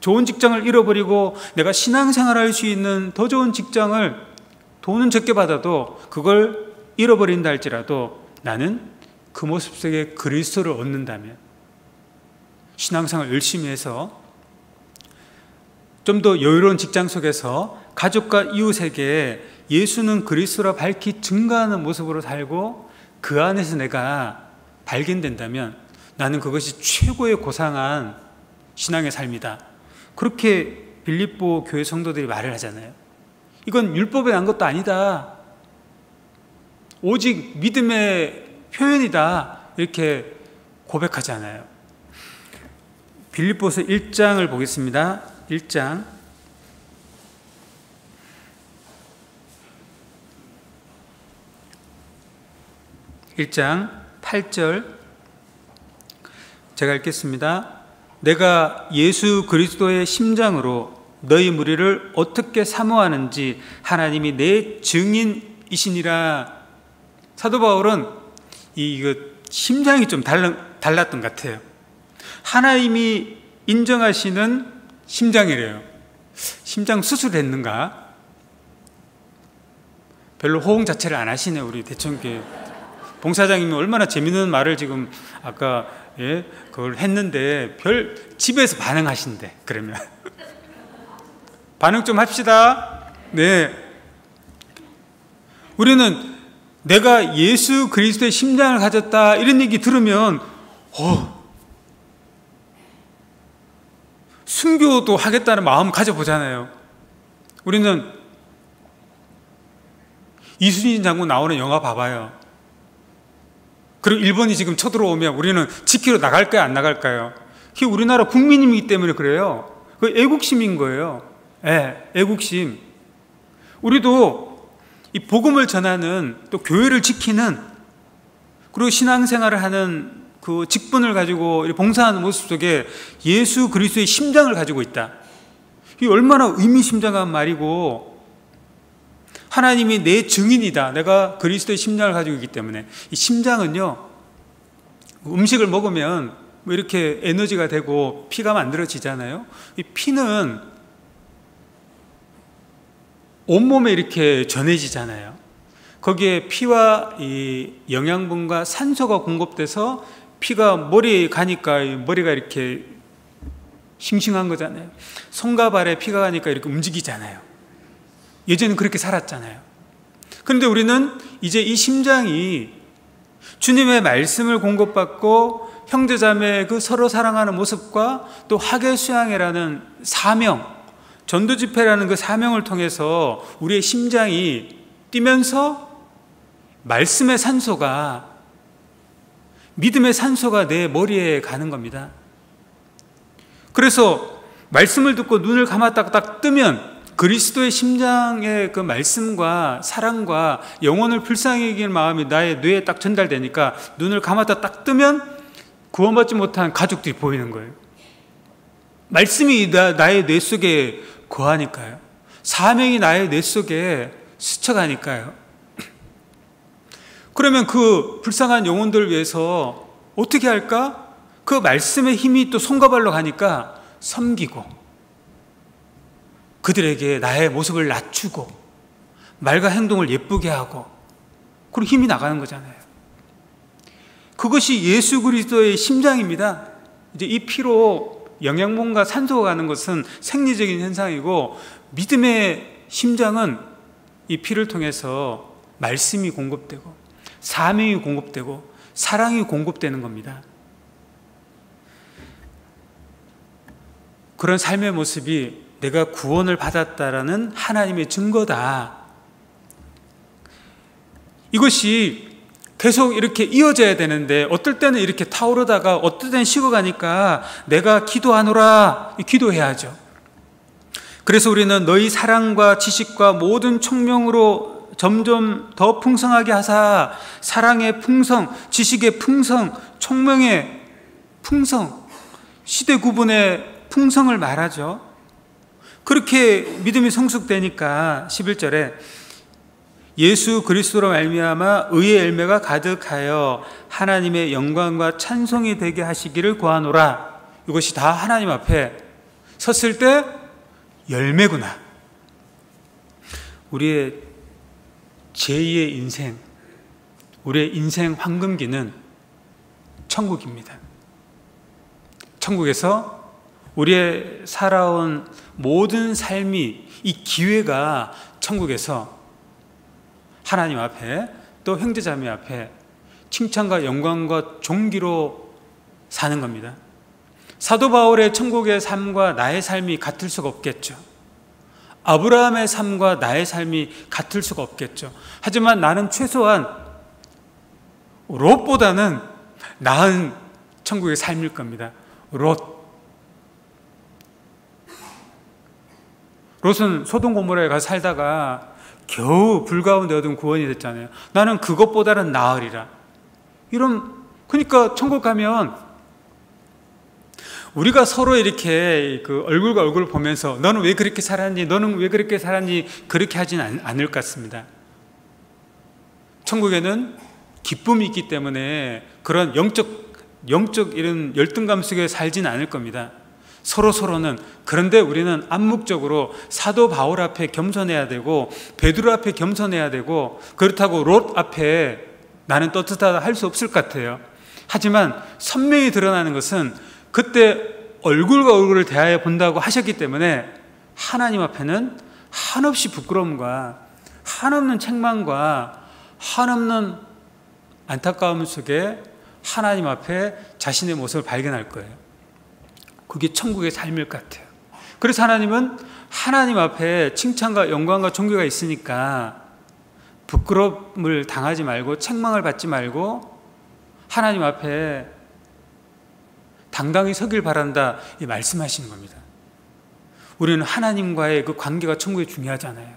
좋은 직장을 잃어버리고 내가 신앙생활을 할 수 있는 더 좋은 직장을 돈은 적게 받아도 그걸 잃어버린다 할지라도 나는 그 모습 속에 그리스도를 얻는다면, 신앙생활 열심히 해서 좀 더 여유로운 직장 속에서 가족과 이웃에게 예수는 그리스도라 밝히 증거하는 모습으로 살고 그 안에서 내가 발견된다면 나는 그것이 최고의 고상한 신앙의 삶이다. 그렇게 빌립보 교회 성도들이 말을 하잖아요. 이건 율법에 난 것도 아니다. 오직 믿음의 표현이다. 이렇게 고백하잖아요. 빌립보서 1장을 보겠습니다. 1장 8절 제가 읽겠습니다. 내가 예수 그리스도의 심장으로 너희 무리를 어떻게 사모하는지 하나님이 내 증인이시니라. 사도 바울은 이거 심장이 좀 달랐던 것 같아요. 하나님이 인정하시는 심장이래요. 심장 수술했는가? 별로 호응 자체를 안 하시네요. 우리 대청교회 봉사장님이 얼마나 재밌는 말을 지금 아까 그걸 했는데 집에서 반응하신대. 그러면 반응 좀 합시다. 네, 우리는 내가 예수 그리스도의 심장을 가졌다 이런 얘기 들으면 순교도 하겠다는 마음 가져보잖아요. 우리는 이순신 장군 나오는 영화 봐봐요. 그리고 일본이 지금 쳐들어오면 우리는 지키러 나갈까요, 안 나갈까요? 그게 우리나라 국민이기 때문에 그래요. 그 애국심인 거예요. 애국심. 우리도 이 복음을 전하는, 또 교회를 지키는, 그리고 신앙생활을 하는 그 직분을 가지고 봉사하는 모습 속에 예수 그리스도의 심장을 가지고 있다. 이게 얼마나 의미심장한 말이고, 하나님이 내 증인이다. 내가 그리스도의 심장을 가지고 있기 때문에. 이 심장은요, 음식을 먹으면 뭐 이렇게 에너지가 되고 피가 만들어지잖아요. 이 피는 온몸에 이렇게 전해지잖아요. 거기에 피와 이 영양분과 산소가 공급돼서 피가 머리에 가니까 머리가 이렇게 싱싱한 거잖아요. 손과 발에 피가 가니까 이렇게 움직이잖아요. 예전엔 그렇게 살았잖아요. 그런데 우리는 이제 이 심장이 주님의 말씀을 공급받고 형제자매 그 서로 사랑하는 모습과 또 학예수양회라는 사명, 전도집회라는 그 사명을 통해서 우리의 심장이 뛰면서 말씀의 산소가, 믿음의 산소가 내 머리에 가는 겁니다. 그래서 말씀을 듣고 눈을 감았다가 딱 뜨면 그리스도의 심장의 그 말씀과 사랑과 영혼을 불쌍히 여기는 마음이 나의 뇌에 딱 전달되니까 눈을 감았다 딱 뜨면 구원받지 못한 가족들이 보이는 거예요. 말씀이 나의 뇌 속에 거하니까요. 사명이 나의 뇌 속에 스쳐가니까요. 그러면 그 불쌍한 영혼들을 위해서 어떻게 할까? 그 말씀의 힘이 또 손과 발로 가니까 섬기고, 그들에게 나의 모습을 낮추고 말과 행동을 예쁘게 하고, 그리고 힘이 나가는 거잖아요. 그것이 예수 그리스도의 심장입니다. 이제 이 피로 영양분과 산소가 가는 것은 생리적인 현상이고, 믿음의 심장은 이 피를 통해서 말씀이 공급되고 사명이 공급되고 사랑이 공급되는 겁니다. 그런 삶의 모습이 내가 구원을 받았다라는 하나님의 증거다. 이것이 계속 이렇게 이어져야 되는데 어떨 때는 이렇게 타오르다가 어떨 때는 식어가니까 내가 기도하노라, 기도해야죠. 그래서 우리는 너희 사랑과 지식과 모든 총명으로 점점 더 풍성하게 하사, 사랑의 풍성, 지식의 풍성, 총명의 풍성, 시대 구분의 풍성을 말하죠. 그렇게 믿음이 성숙되니까 11절에 예수 그리스도로 말미암아 의의 열매가 가득하여 하나님의 영광과 찬송이 되게 하시기를 구하노라. 이것이 다 하나님 앞에 섰을 때 열매구나. 우리의 제2의 인생, 우리의 인생 황금기는 천국입니다. 천국에서 우리의 살아온 모든 삶이, 이 기회가 천국에서 하나님 앞에 또 형제자매 앞에 칭찬과 영광과 존귀로 사는 겁니다. 사도 바울의 천국의 삶과 나의 삶이 같을 수가 없겠죠. 아브라함의 삶과 나의 삶이 같을 수가 없겠죠. 하지만 나는 최소한 롯보다는 나은 천국의 삶일 겁니다. 롯은 소돔 고모라에 가서 살다가 겨우 불 가운데 얻은 구원이 됐잖아요. 나는 그것보다는 나으리라. 그러니까 천국 가면 우리가 서로 이렇게 그 얼굴과 얼굴을 보면서 너는 왜 그렇게 살았니? 너는 왜 그렇게 살았니? 그렇게 하지는 않을 것 같습니다. 천국에는 기쁨이 있기 때문에 그런 영적 이런 열등감 속에 살지는 않을 겁니다. 서로는. 그런데 우리는 암묵적으로 사도 바울 앞에 겸손해야 되고 베드로 앞에 겸손해야 되고, 그렇다고 롯 앞에 나는 떳떳하다 할 수 없을 것 같아요. 하지만 선명히 드러나는 것은 그때 얼굴과 얼굴을 대하여 본다고 하셨기 때문에 하나님 앞에는 한없이 부끄러움과 한없는 책망과 한없는 안타까움 속에 하나님 앞에 자신의 모습을 발견할 거예요. 그게 천국의 삶일 것 같아요. 그래서 하나님은 하나님 앞에 칭찬과 영광과 존귀가 있으니까 부끄러움을 당하지 말고 책망을 받지 말고 하나님 앞에 당당히 서길 바란다, 이 말씀하시는 겁니다. 우리는 하나님과의 그 관계가 천국에 중요하잖아요.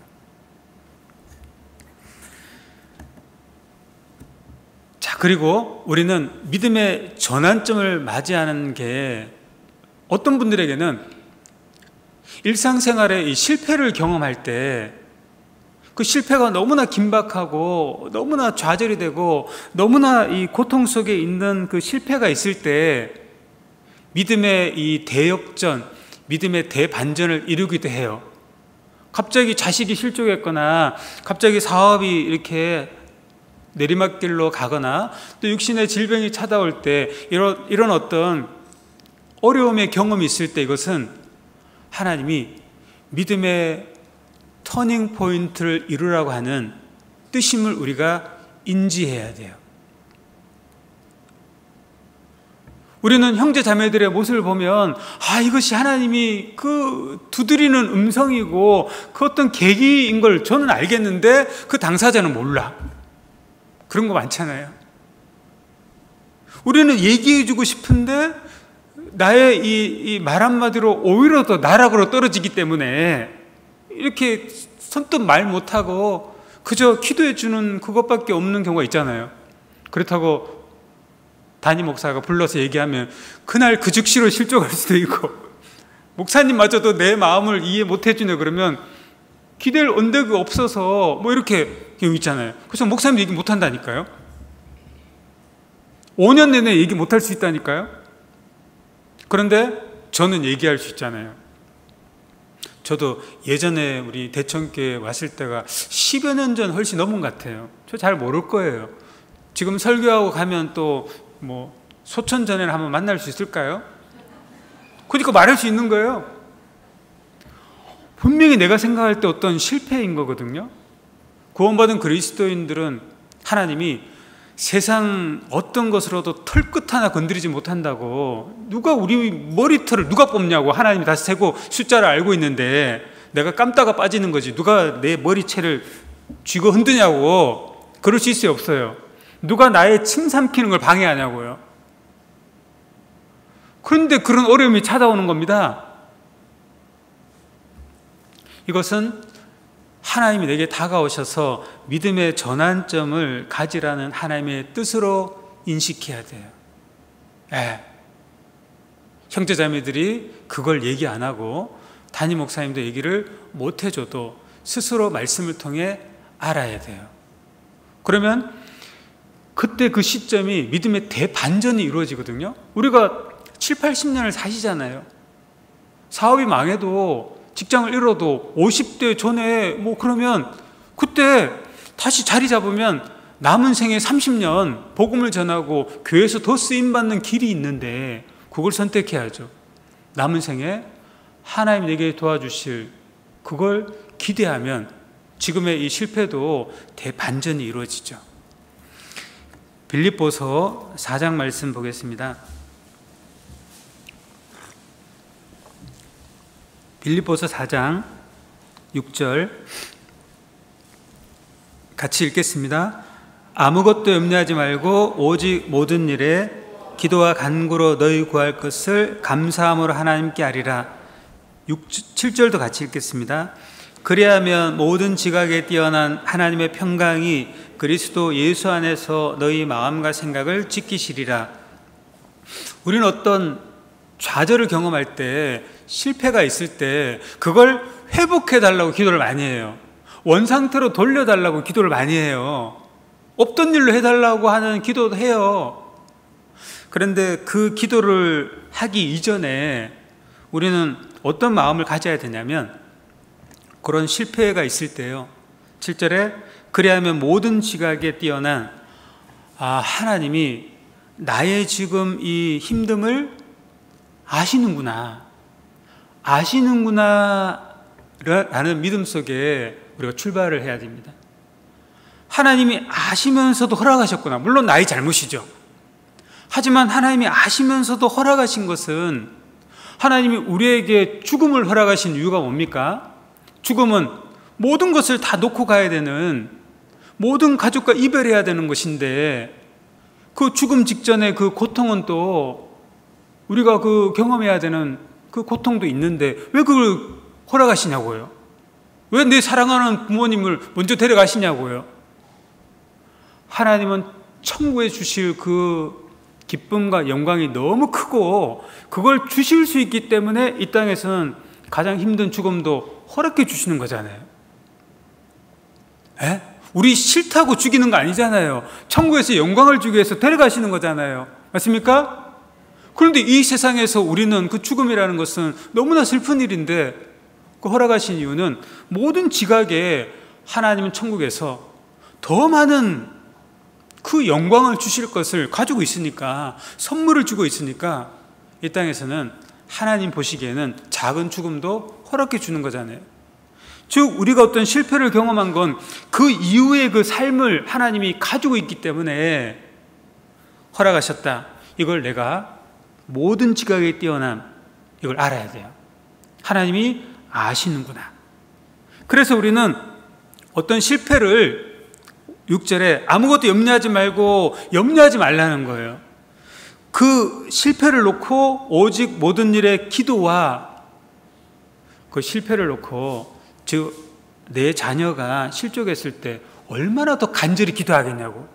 자, 그리고 우리는 믿음의 전환점을 맞이하는 게 어떤 분들에게는 일상생활에 이 실패를 경험할 때 그 실패가 너무나 긴박하고 너무나 좌절이 되고 너무나 이 고통 속에 있는 그 실패가 있을 때 믿음의 이 대역전, 믿음의 대반전을 이루기도 해요. 갑자기 자식이 실족했거나 갑자기 사업이 이렇게 내리막길로 가거나 또 육신의 질병이 찾아올 때 이런 어떤 어려움의 경험이 있을 때 이것은 하나님이 믿음의 터닝 포인트를 이루라고 하는 뜻임을 우리가 인지해야 돼요. 우리는 형제 자매들의 모습을 보면 이것이 하나님이 그 두드리는 음성이고 그 어떤 계기인 걸 저는 알겠는데 그 당사자는 몰라. 그런 거 많잖아요. 우리는 얘기해주고 싶은데 나의 이 말 한마디로 오히려 더 나락으로 떨어지기 때문에 이렇게 선뜻 말 못하고 그저 기도해주는 그것밖에 없는 경우가 있잖아요. 그렇다고 담임 목사가 불러서 얘기하면 그날 그 즉시로 실족할 수도 있고, 목사님마저도 내 마음을 이해 못해주네 그러면 기댈 언덕이 없어서 뭐 이렇게 경우 있잖아요. 그래서 목사님 얘기 못한다니까요. 5년 내내 얘기 못할 수 있다니까요. 그런데 저는 얘기할 수 있잖아요. 저도 예전에 우리 대천교회 왔을 때가 10여 년 전 훨씬 넘은 것 같아요. 저 잘 모를 거예요. 지금 설교하고 가면 또 뭐 소천 전에는 한번 만날 수 있을까요? 그러니까 말할 수 있는 거예요. 분명히 내가 생각할 때 어떤 실패인 거거든요. 구원받은 그리스도인들은 하나님이 세상 어떤 것으로도 털끝 하나 건드리지 못한다고, 누가 우리 머리털을 누가 뽑냐고 하나님이 다 세고 숫자를 알고 있는데 내가 깜다가 빠지는 거지 누가 내 머리채를 쥐고 흔드냐고. 그럴 수 있어요, 없어요? 누가 나의 침 삼키는 걸 방해하냐고요. 그런데 그런 어려움이 찾아오는 겁니다. 이것은 하나님이 내게 다가오셔서 믿음의 전환점을 가지라는 하나님의 뜻으로 인식해야 돼요. 형제자매들이 그걸 얘기 안 하고 담임 목사님도 얘기를 못 해줘도 스스로 말씀을 통해 알아야 돼요. 그러면 그때 그 시점이 믿음의 대반전이 이루어지거든요. 우리가 7, 80년을 사시잖아요. 사업이 망해도 직장을 잃어도 50대 전에 뭐 그러면 그때 다시 자리 잡으면 남은 생애 30년 복음을 전하고 교회에서 더 쓰임받는 길이 있는데 그걸 선택해야죠. 남은 생에 하나님 내게 도와주실 그걸 기대하면 지금의 이 실패도 대반전이 이루어지죠. 빌립보서 4장 말씀 보겠습니다. 빌립보서 4장 6절 같이 읽겠습니다. 아무것도 염려하지 말고 오직 모든 일에 기도와 간구로 너희 구할 것을 감사함으로 하나님께 아리라. 7절도 같이 읽겠습니다. 그리하면 모든 지각에 뛰어난 하나님의 평강이 그리스도 예수 안에서 너희 마음과 생각을 지키시리라. 우리는 어떤 좌절을 경험할 때, 실패가 있을 때 그걸 회복해 달라고 기도를 많이 해요. 원상태로 돌려달라고 기도를 많이 해요. 없던 일로 해달라고 하는 기도도 해요. 그런데 그 기도를 하기 이전에 우리는 어떤 마음을 가져야 되냐면, 그런 실패가 있을 때요, 7절에 그리하면 모든 지각에 뛰어난 하나님이 나의 지금 이 힘듦을 아시는구나 라는 믿음 속에 우리가 출발을 해야 됩니다. 하나님이 아시면서도 허락하셨구나. 물론 나의 잘못이죠. 하지만 하나님이 아시면서도 허락하신 것은, 하나님이 우리에게 죽음을 허락하신 이유가 뭡니까? 죽음은 모든 것을 다 놓고 가야 되는, 모든 가족과 이별해야 되는 것인데, 그 죽음 직전에 그 고통은 또 우리가 그 경험해야 되는 그 고통도 있는데 왜 그걸 허락하시냐고요? 왜 내 사랑하는 부모님을 먼저 데려가시냐고요? 하나님은 천국에 주실 그 기쁨과 영광이 너무 크고 그걸 주실 수 있기 때문에 이 땅에서는 가장 힘든 죽음도 허락해 주시는 거잖아요. 우리 싫다고 죽이는 거 아니잖아요. 천국에서 영광을 주기 위해서 데려가시는 거잖아요. 맞습니까? 그런데 이 세상에서 우리는 그 죽음이라는 것은 너무나 슬픈 일인데, 그 허락하신 이유는 모든 지각에 하나님은 천국에서 더 많은 그 영광을 주실 것을 가지고 있으니까, 선물을 주고 있으니까 이 땅에서는 하나님 보시기에는 작은 죽음도 허락해 주는 거잖아요. 즉 우리가 어떤 실패를 경험한 건 그 이후의 그 삶을 하나님이 가지고 있기 때문에 허락하셨다. 이걸 내가 모든 지각에 뛰어난, 이걸 알아야 돼요. 하나님이 아시는구나. 그래서 우리는 어떤 실패를 6절에 아무것도 염려하지 말고 염려하지 말라는 거예요. 그 실패를 놓고 오직 모든 일에 기도와, 그 실패를 놓고, 즉 내 자녀가 실족했을 때 얼마나 더 간절히 기도하겠냐고,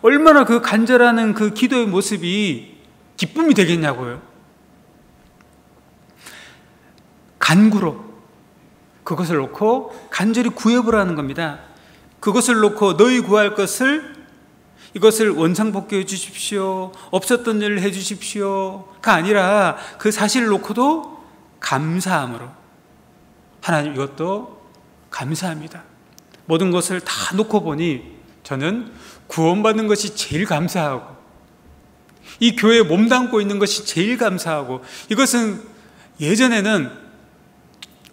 얼마나 그 간절하는 그 기도의 모습이 기쁨이 되겠냐고요. 간구로 그것을 놓고 간절히 구해보라는 겁니다. 그것을 놓고 너희 구할 것을, 이것을 원상복귀해 주십시오, 없었던 일을 해 주십시오가 아니라 그 사실을 놓고도 감사함으로, 하나님 이것도 감사합니다. 모든 것을 다 놓고 보니 저는 구원받는 것이 제일 감사하고, 이 교회에 몸담고 있는 것이 제일 감사하고, 이것은 예전에는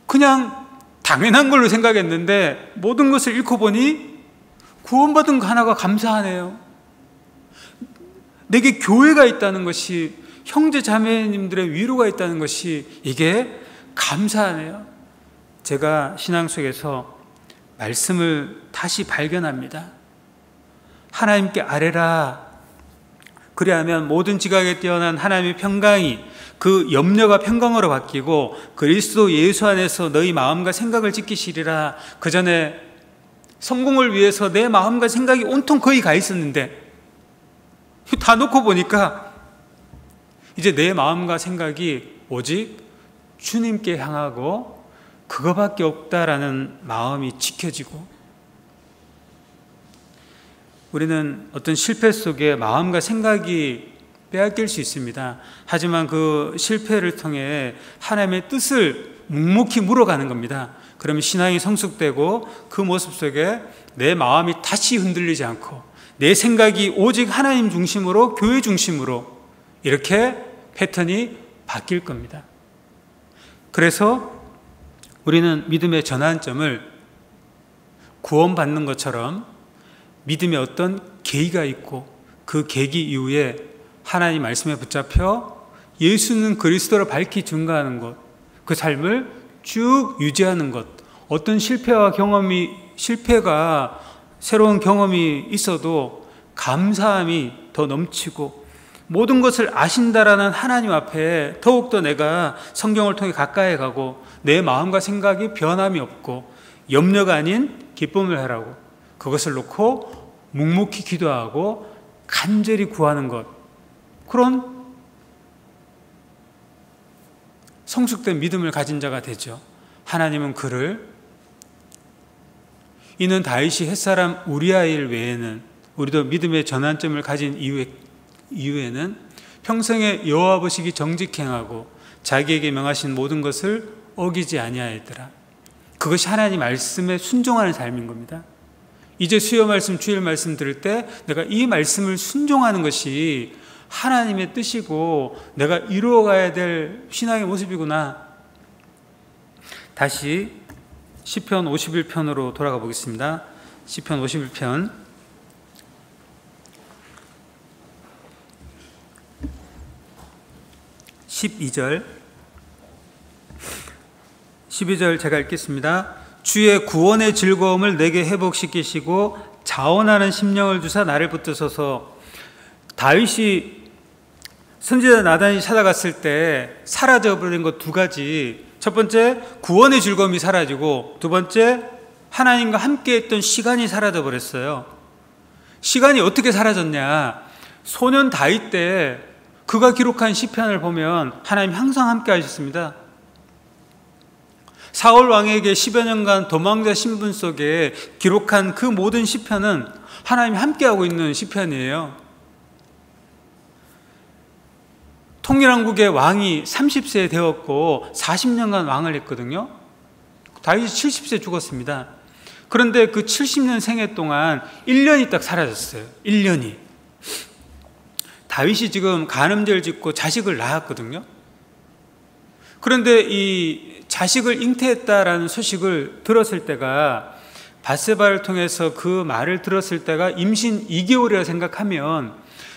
그냥 당연한 걸로 생각했는데 모든 것을 잃고 보니 구원받은 거 하나가 감사하네요. 내게 교회가 있다는 것이, 형제 자매님들의 위로가 있다는 것이, 이게 감사하네요. 제가 신앙 속에서 말씀을 다시 발견합니다. 하나님께 아뢰라. 그리하면 모든 지각에 뛰어난 하나님의 평강이, 그 염려가 평강으로 바뀌고 그리스도 예수 안에서 너희 마음과 생각을 지키시리라. 그 전에 성공을 위해서 내 마음과 생각이 온통 거의 가 있었는데 다 놓고 보니까 이제 내 마음과 생각이 오직 주님께 향하고 그거밖에 없다라는 마음이 지켜지고, 우리는 어떤 실패 속에 마음과 생각이 빼앗길 수 있습니다. 하지만 그 실패를 통해 하나님의 뜻을 묵묵히 물어가는 겁니다. 그러면 신앙이 성숙되고 그 모습 속에 내 마음이 다시 흔들리지 않고 내 생각이 오직 하나님 중심으로, 교회 중심으로, 이렇게 패턴이 바뀔 겁니다. 그래서 우리는 믿음의 전환점을 구원받는 것처럼 믿음의 어떤 계기가 있고, 그 계기 이후에 하나님 말씀에 붙잡혀 예수는 그리스도로 밝히 증거하는 것, 그 삶을 쭉 유지하는 것. 어떤 실패가 새로운 경험이 있어도 감사함이 더 넘치고, 모든 것을 아신다라는 하나님 앞에 더욱더 내가 성경을 통해 가까이 가고 내 마음과 생각이 변함이 없고 염려가 아닌 기쁨을 하라고, 그것을 놓고 묵묵히 기도하고 간절히 구하는 것, 그런 성숙된 믿음을 가진 자가 되죠. 하나님은 그를, 이는 다윗이 햇사람 우리아일 외에는, 우리도 믿음의 전환점을 가진 이후에는 평생에 여호와 보시기 정직히 행하고 자기에게 명하신 모든 것을 어기지 아니하였더라. 그것이 하나님 말씀에 순종하는 삶인 겁니다. 이제 수요 말씀, 주일 말씀 들을 때 내가 이 말씀을 순종하는 것이 하나님의 뜻이고 내가 이루어가야 될 신앙의 모습이구나. 다시 시편 51편으로 돌아가 보겠습니다. 시편 51편 12절 제가 읽겠습니다. 주의 구원의 즐거움을 내게 회복시키시고 자원하는 심령을 주사 나를 붙드소서. 다윗이 선지자 나단이 찾아갔을 때 사라져버린 것 두 가지. 첫 번째, 구원의 즐거움이 사라지고, 두 번째, 하나님과 함께 했던 시간이 사라져버렸어요. 시간이 어떻게 사라졌냐? 소년 다윗 때 그가 기록한 시편을 보면 하나님 항상 함께 하셨습니다. 사울 왕에게 10여 년간 도망자 신분 속에 기록한 그 모든 시편은 하나님이 함께하고 있는 시편이에요. 통일왕국의 왕이 30세에 되었고 40년간 왕을 했거든요. 다윗이 70세 죽었습니다. 그런데 그 70년 생애 동안 1년이 딱 사라졌어요. 1년이. 다윗이 지금 간음죄를 짓고 자식을 낳았거든요. 그런데 이 자식을 잉태했다라는 소식을 들었을 때가, 밧세바를 통해서 그 말을 들었을 때가 임신 2개월이라 생각하면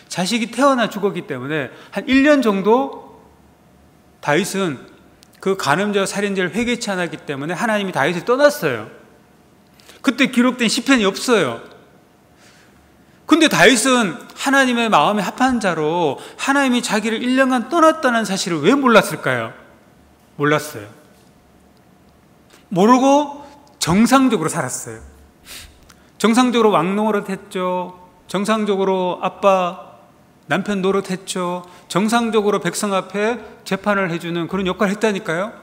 자식이 태어나 죽었기 때문에 한 1년 정도 다윗은 그 간음죄와 살인죄를 회개치 않았기 때문에 하나님이 다윗을 떠났어요. 그때 기록된 시편이 없어요. 근데 다윗은 하나님의 마음에 합한 자로 하나님이 자기를 1년간 떠났다는 사실을 왜 몰랐을까요? 몰랐어요. 모르고 정상적으로 살았어요. 정상적으로 왕 노릇했죠. 정상적으로 아빠, 남편 노릇했죠. 정상적으로 백성 앞에 재판을 해주는 그런 역할을 했다니까요.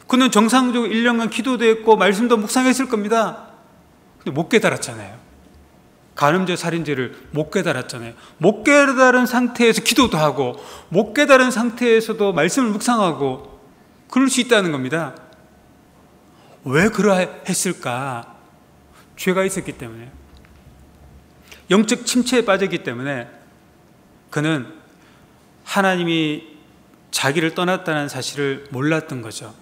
그는 정상적으로 1년간 기도도 했고 말씀도 묵상했을 겁니다. 근데 못 깨달았잖아요. 간음죄, 살인죄를 못 깨달았잖아요. 못 깨달은 상태에서 기도도 하고 못 깨달은 상태에서도 말씀을 묵상하고 그럴 수 있다는 겁니다. 왜 그러했을까? 죄가 있었기 때문에, 영적 침체에 빠졌기 때문에 그는 하나님이 자기를 떠났다는 사실을 몰랐던 거죠.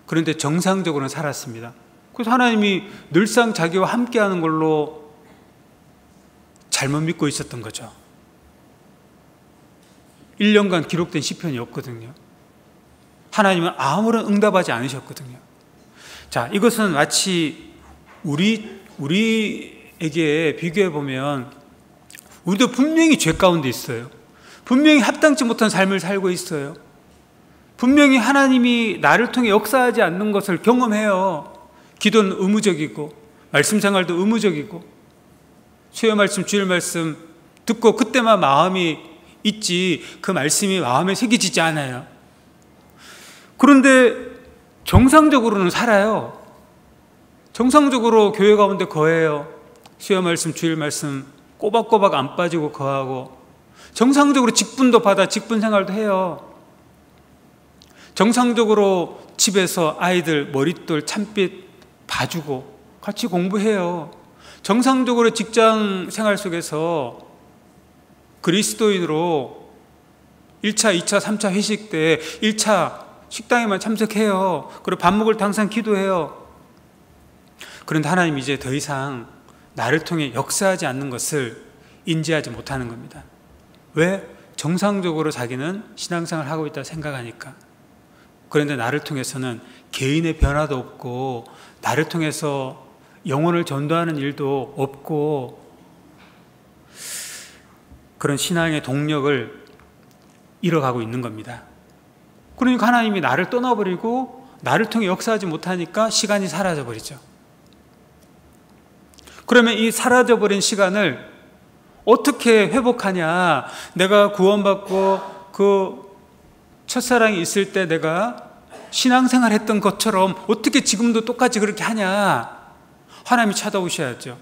그런데 정상적으로는 살았습니다. 그래서 하나님이 늘상 자기와 함께하는 걸로 잘못 믿고 있었던 거죠. 1년간 기록된 시편이 없거든요. 하나님은 아무런 응답하지 않으셨거든요. 자, 이것은 마치 우리에게 비교해 보면 우리도 분명히 죄 가운데 있어요. 분명히 합당치 못한 삶을 살고 있어요. 분명히 하나님이 나를 통해 역사하지 않는 것을 경험해요. 기도는 의무적이고 말씀 생활도 의무적이고 수요 말씀, 주일 말씀 듣고 그때만 마음이 있지 그 말씀이 마음에 새겨지지 않아요. 그런데 정상적으로는 살아요. 정상적으로 교회 가운데 거해요. 수요 말씀, 주일 말씀 꼬박꼬박 안 빠지고 거하고, 정상적으로 직분도 받아 직분 생활도 해요. 정상적으로 집에서 아이들 머릿돌 참빛 봐주고 같이 공부해요. 정상적으로 직장 생활 속에서 그리스도인으로 1차, 2차, 3차 회식 때 1차 식당에만 참석해요. 그리고 밥 먹을 때 항상 기도해요. 그런데 하나님 이제 더 이상 나를 통해 역사하지 않는 것을 인지하지 못하는 겁니다. 왜? 정상적으로 자기는 신앙생활을 하고 있다 생각하니까. 그런데 나를 통해서는 개인의 변화도 없고 나를 통해서 영혼을 전도하는 일도 없고 그런 신앙의 동력을 잃어가고 있는 겁니다. 그러니까 하나님이 나를 떠나버리고 나를 통해 역사하지 못하니까 시간이 사라져버리죠. 그러면 이 사라져버린 시간을 어떻게 회복하냐? 내가 구원받고 그 첫사랑이 있을 때 내가 신앙생활 했던 것처럼 어떻게 지금도 똑같이 그렇게 하냐? 하나님이 찾아오셔야죠.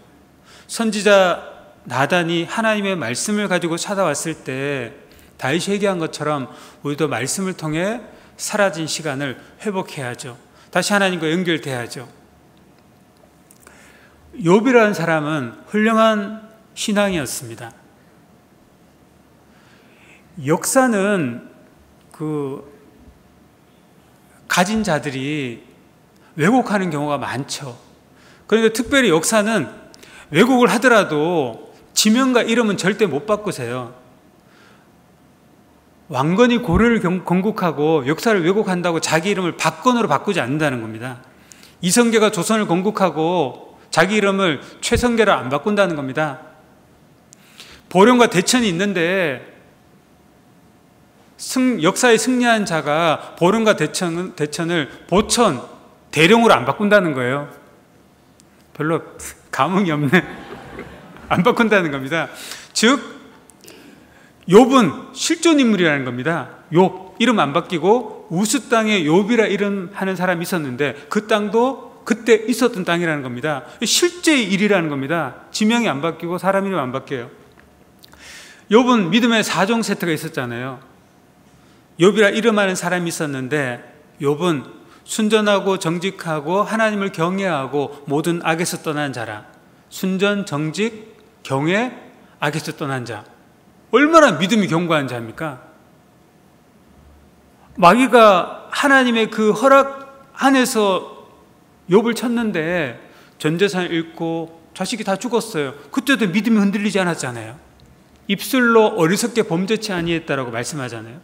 선지자 나단이 하나님의 말씀을 가지고 찾아왔을 때 다윗이 회개한 것처럼 우리도 말씀을 통해 사라진 시간을 회복해야죠. 다시 하나님과 연결돼야죠. 욥이라는 사람은 훌륭한 신앙이었습니다. 역사는 가진 자들이 왜곡하는 경우가 많죠. 그런데 특별히 역사는 왜곡을 하더라도 지명과 이름은 절대 못 바꾸세요. 왕건이 고려를 건국하고 역사를 왜곡한다고 자기 이름을 박건으로 바꾸지 않는다는 겁니다. 이성계가 조선을 건국하고 자기 이름을 최성계로 안 바꾼다는 겁니다. 보령과 대천이 있는데 역사에 승리한 자가 보령과 대천을 보천, 대령으로 안 바꾼다는 거예요. 별로 감흥이 없네. 안 바꾼다는 겁니다. 즉 욥은 실존 인물이라는 겁니다. 욥 이름 안 바뀌고 우스 땅에 욥이라 이름 하는 사람이 있었는데 그 땅도 그때 있었던 땅이라는 겁니다. 실제의 일이라는 겁니다. 지명이 안 바뀌고 사람 이름 안 바뀌어요. 욥은 믿음의 4종 세트가 있었잖아요. 욥이라 이름하는 사람이 있었는데 욥은 순전하고 정직하고 하나님을 경외하고 모든 악에서 떠난 자라. 순전, 정직, 경외, 악에서 떠난 자. 얼마나 믿음이 견고한 자입니까? 마귀가 하나님의 그 허락 안에서 욥을 쳤는데 전 재산 잃고 자식이 다 죽었어요. 그때도 믿음이 흔들리지 않았잖아요. 입술로 어리석게 범죄치 아니했다라고 말씀하잖아요.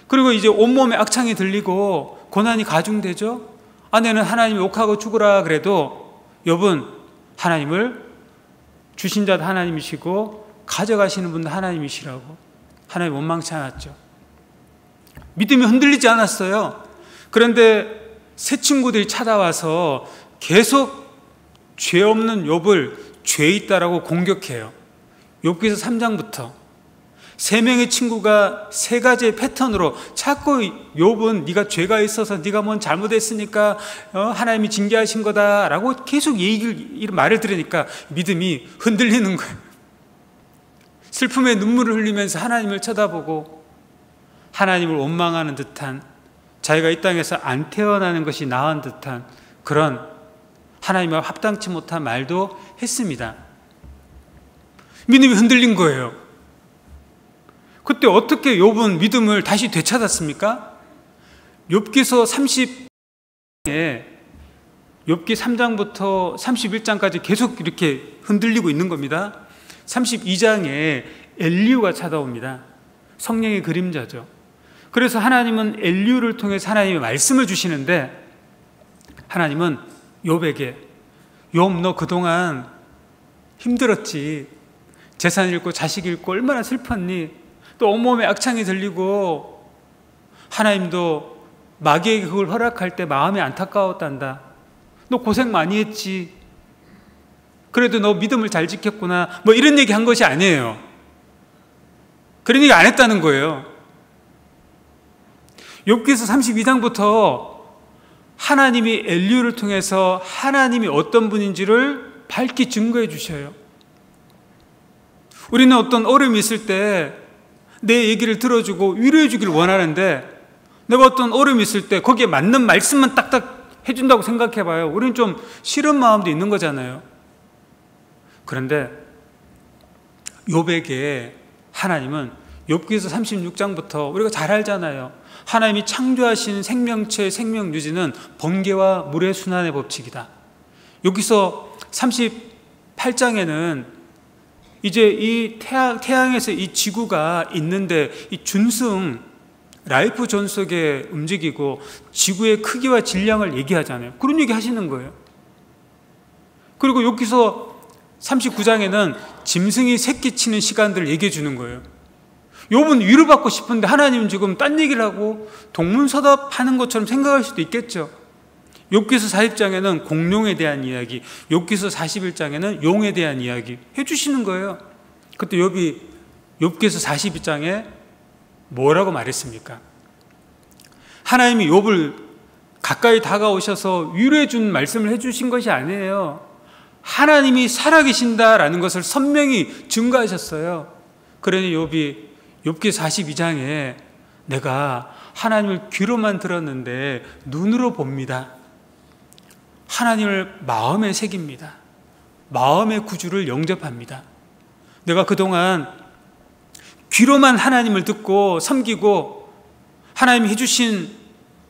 그리고 이제 온몸에 악창이 들리고 고난이 가중되죠. 아내는 하나님 욕하고 죽으라 그래도 욥은 하나님을 주신 자 하나님이시고 가져가시는 분도 하나님이시라고 하나님 원망치 않았죠. 믿음이 흔들리지 않았어요. 그런데 새 친구들이 찾아와서 계속 죄 없는 욥을 죄 있다라고 공격해요. 욥기서 3장부터 3명의 친구가 3가지의 패턴으로 자꾸 욥은 네가 죄가 있어서 네가 뭔 잘못했으니까 하나님이 징계하신 거다라고 계속 이런 말을 들으니까 믿음이 흔들리는 거예요. 슬픔에 눈물을 흘리면서 하나님을 쳐다보고 하나님을 원망하는 듯한, 자기가 이 땅에서 안 태어나는 것이 나은 듯한 그런 하나님과 합당치 못한 말도 했습니다. 믿음이 흔들린 거예요. 그때 어떻게 욥은 믿음을 다시 되찾았습니까? 욥기서 30에 욥기 3장부터 31장까지 계속 이렇게 흔들리고 있는 겁니다. 32장에 엘리후가 찾아옵니다. 성령의 그림자죠. 그래서 하나님은 엘리후를 통해서 하나님의 말씀을 주시는데 하나님은 욥에게 욥 너 그동안 힘들었지. 재산 잃고 자식 잃고 얼마나 슬펐니? 또 온몸에 악창이 들리고 하나님도 마귀에게 그걸 허락할 때 마음이 안타까웠단다. 너 고생 많이 했지. 그래도 너 믿음을 잘 지켰구나. 뭐 이런 얘기 한 것이 아니에요. 그런 얘기 안 했다는 거예요. 욥기서 32장부터 하나님이 엘리후를 통해서 하나님이 어떤 분인지를 밝히 증거해 주셔요. 우리는 어떤 어려움이 있을 때 내 얘기를 들어주고 위로해 주기를 원하는데 내가 어떤 어려움이 있을 때 거기에 맞는 말씀만 딱딱 해준다고 생각해 봐요. 우리는 좀 싫은 마음도 있는 거잖아요. 그런데 욥에게 하나님은 욥기서 36장부터 우리가 잘 알잖아요. 하나님이 창조하신 생명체의 생명 유지는 번개와 물의 순환의 법칙이다. 여기서 38장에는 이제 이 태양에서 이 지구가 있는데 이 준승, 라이프 존 속에 움직이고 지구의 크기와 질량을 얘기하잖아요. 그런 얘기 하시는 거예요. 그리고 욥기서 39장에는 짐승이 새끼 치는 시간들을 얘기해 주는 거예요. 욥은 위로받고 싶은데 하나님은 지금 딴 얘기를 하고 동문서답하는 것처럼 생각할 수도 있겠죠. 욥기서 40장에는 공룡에 대한 이야기, 욥기서 41장에는 용에 대한 이야기 해주시는 거예요. 그때 욥이 욥기서 42장에 뭐라고 말했습니까? 하나님이 욥을 가까이 다가오셔서 위로해 준 말씀을 해주신 것이 아니에요. 하나님이 살아계신다라는 것을 선명히 증거하셨어요. 그러니 욥이 욥기 42장에 내가 하나님을 귀로만 들었는데 눈으로 봅니다. 하나님을 마음에 새깁니다. 마음의 구주를 영접합니다. 내가 그동안 귀로만 하나님을 듣고 섬기고 하나님이 해주신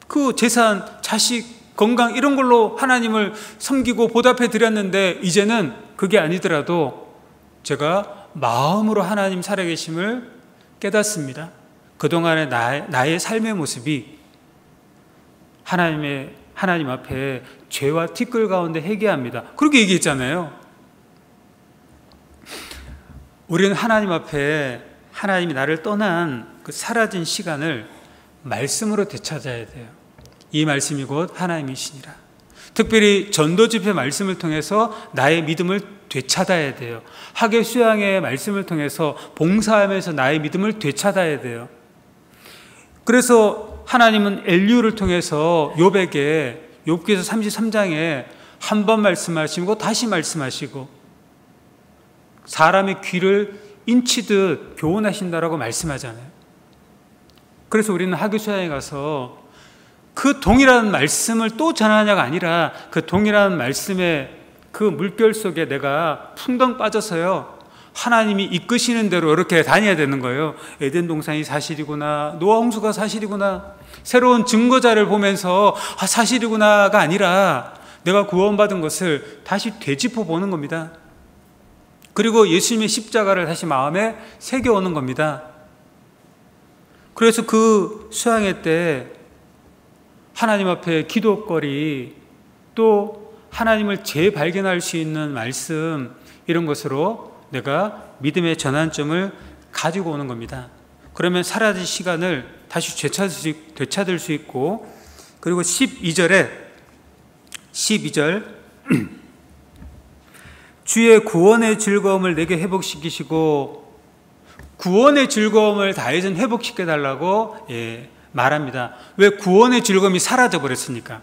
그 재산, 자식, 건강 이런 걸로 하나님을 섬기고 보답해 드렸는데 이제는 그게 아니더라도 제가 마음으로 하나님 살아계심을 깨닫습니다. 그동안의 나의 삶의 모습이 하나님 앞에 죄와 티끌 가운데 회개합니다. 그렇게 얘기했잖아요. 우리는 하나님 앞에 하나님이 나를 떠난 그 사라진 시간을 말씀으로 되찾아야 돼요. 이 말씀이 곧 하나님이시니라. 특별히 전도 집회 말씀을 통해서 나의 믿음을 되찾아야 돼요. 학예 수양의 말씀을 통해서 봉사하면서 나의 믿음을 되찾아야 돼요. 그래서 하나님은 엘리후를 통해서 욥에게 욥기서 33장에 한 번 말씀하시고 다시 말씀하시고 사람의 귀를 인치듯 교훈하신다라고 말씀하잖아요. 그래서 우리는 학예 수양에 가서 그 동일한 말씀을 또 전하냐가 아니라 그 동일한 말씀의 그 물결 속에 내가 풍덩 빠져서요 하나님이 이끄시는 대로 이렇게 다녀야 되는 거예요. 에덴 동산이 사실이구나, 노아 홍수가 사실이구나, 새로운 증거자를 보면서 사실이구나가 아니라 내가 구원받은 것을 다시 되짚어 보는 겁니다. 그리고 예수님의 십자가를 다시 마음에 새겨오는 겁니다. 그래서 그 수양회 때 하나님 앞에 기도거리, 또 하나님을 재발견할 수 있는 말씀, 이런 것으로 내가 믿음의 전환점을 가지고 오는 겁니다. 그러면 사라진 시간을 다시 되찾을 수 있고, 그리고 12절 주의 구원의 즐거움을 내게 회복시키시고, 구원의 즐거움을 다해서 회복시켜 달라고 말합니다. 왜 구원의 즐거움이 사라져 버렸습니까?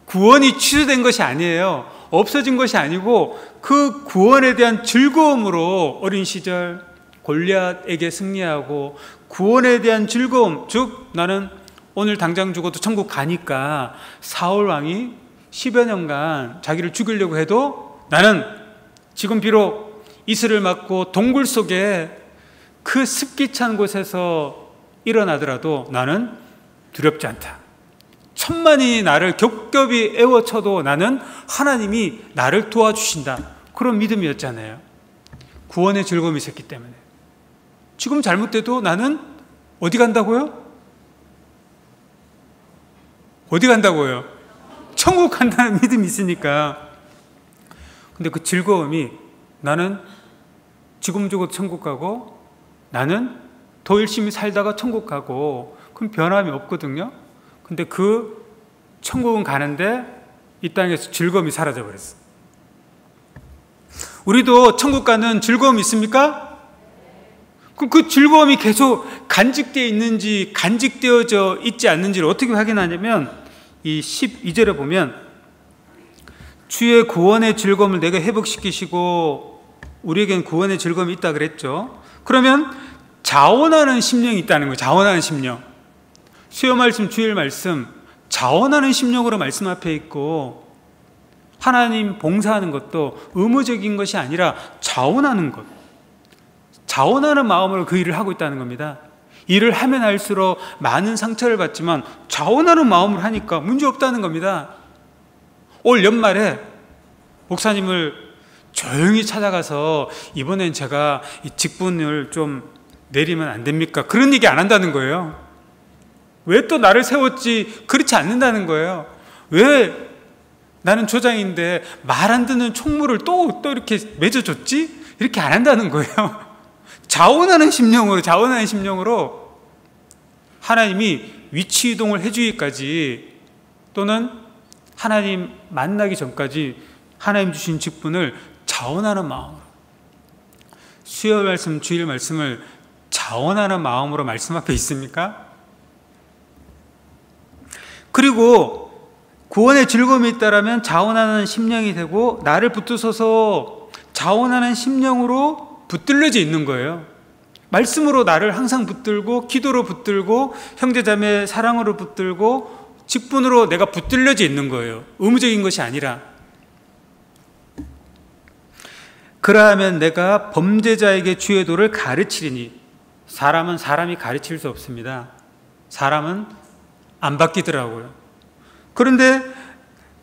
구원이 취소된 것이 아니에요. 없어진 것이 아니고 그 구원에 대한 즐거움으로 어린 시절 골리앗에게 승리하고, 구원에 대한 즐거움, 즉 나는 오늘 당장 죽어도 천국 가니까 사울 왕이 10여 년간 자기를 죽이려고 해도 나는 지금 비록 이슬을 맞고 동굴 속에 그 습기 찬 곳에서 일어나더라도 나는 두렵지 않다. 천만이 나를 겹겹이 애워쳐도 나는 하나님이 나를 도와주신다. 그런 믿음이었잖아요. 구원의 즐거움이 있었기 때문에. 지금 잘못돼도 나는 어디 간다고요? 어디 간다고요? 천국 간다는 믿음이 있으니까. 근데 그 즐거움이 나는 지금 죽어도 천국 가고 나는 더 열심히 살다가 천국 가고, 그럼 변함이 없거든요. 근데 그 천국은 가는데 이 땅에서 즐거움이 사라져 버렸어. 우리도 천국 가는 즐거움이 있습니까? 그 즐거움이 계속 간직되어 있는지 간직되어져 있지 않는지를 어떻게 확인하냐면 이 12절에 보면 주의 구원의 즐거움을 내게 회복시키시고, 우리에겐 구원의 즐거움이 있다 그랬죠. 그러면 자원하는 심령이 있다는 거예요. 자원하는 심령. 수요 말씀, 주일 말씀, 자원하는 심령으로 말씀 앞에 있고, 하나님 봉사하는 것도 의무적인 것이 아니라 자원하는 것, 자원하는 마음으로 그 일을 하고 있다는 겁니다. 일을 하면 할수록 많은 상처를 받지만 자원하는 마음으로 하니까 문제 없다는 겁니다. 올 연말에 목사님을 조용히 찾아가서 이번엔 제가 이 직분을 좀 내리면 안 됩니까? 그런 얘기 안 한다는 거예요. 왜 또 나를 세웠지? 그렇지 않는다는 거예요. 왜 나는 조장인데 말 안 듣는 총무를 또 이렇게 맺어줬지? 이렇게 안 한다는 거예요. 자원하는 심령으로 하나님이 위치 이동을 해주기까지, 또는 하나님 만나기 전까지 하나님 주신 직분을 자원하는 마음으로, 수요 말씀, 주일 말씀을 자원하는 마음으로 말씀 앞에 있습니까? 그리고 구원의 즐거움이 있다라면 자원하는 심령이 되고, 나를 붙드셔서 자원하는 심령으로 붙들려져 있는 거예요. 말씀으로 나를 항상 붙들고, 기도로 붙들고, 형제자매 사랑으로 붙들고, 직분으로 내가 붙들려져 있는 거예요. 의무적인 것이 아니라. 그러하면 내가 범죄자에게 주의 도를 가르치리니. 사람은 사람이 가르칠 수 없습니다. 사람은 안 바뀌더라고요. 그런데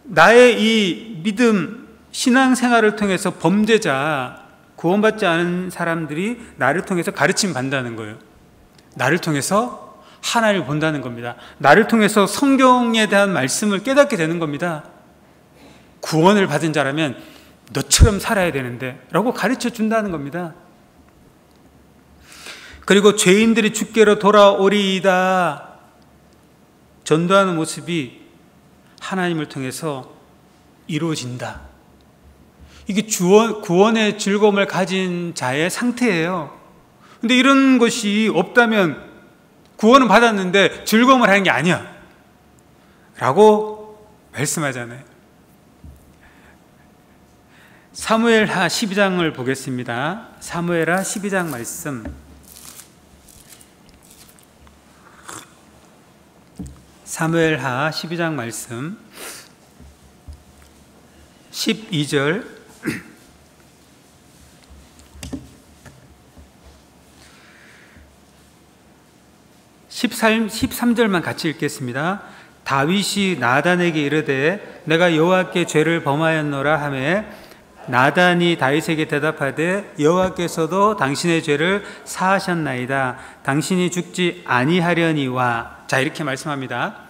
나의 이 믿음, 신앙생활을 통해서 범죄자, 구원받지 않은 사람들이 나를 통해서 가르침 받는다는 거예요. 나를 통해서 하나님을 본다는 겁니다. 나를 통해서 성경에 대한 말씀을 깨닫게 되는 겁니다. 구원을 받은 자라면 너처럼 살아야 되는데 라고 가르쳐 준다는 겁니다. 그리고 죄인들이 주께로 돌아오리이다 전도하는 모습이 하나님을 통해서 이루어진다. 이게 구원의 즐거움을 가진 자의 상태예요. 근데 이런 것이 없다면 구원은 받았는데 즐거움을 하는 게 아니야 라고 말씀하잖아요. 사무엘하 12장을 보겠습니다. 사무엘하 12장 말씀. 사무엘하 12장 말씀 12절 13절만 같이 읽겠습니다. 다윗이 나단에게 이르되 내가 여호와께 죄를 범하였노라 하매 나단이 다윗에게 대답하되 여호와께서도 당신의 죄를 사하셨나이다. 당신이 죽지 아니하려니와. 자, 이렇게 말씀합니다.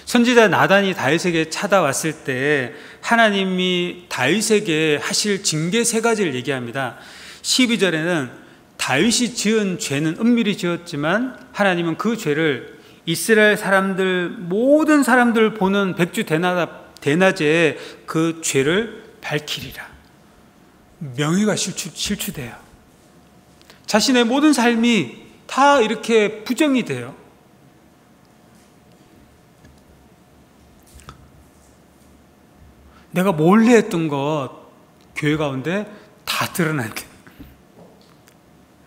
선지자 나단이 다윗에게 찾아왔을 때 하나님이 다윗에게 하실 징계 세 가지를 얘기합니다. 12절에는 다윗이 지은 죄는 은밀히 지었지만 하나님은 그 죄를 이스라엘 사람들, 모든 사람들 보는 백주 대낮에 그 죄를 밝히리라. 명예가 실추돼요. 자신의 모든 삶이 다 이렇게 부정이 돼요. 내가 몰래 했던 것 교회 가운데 다 드러난대.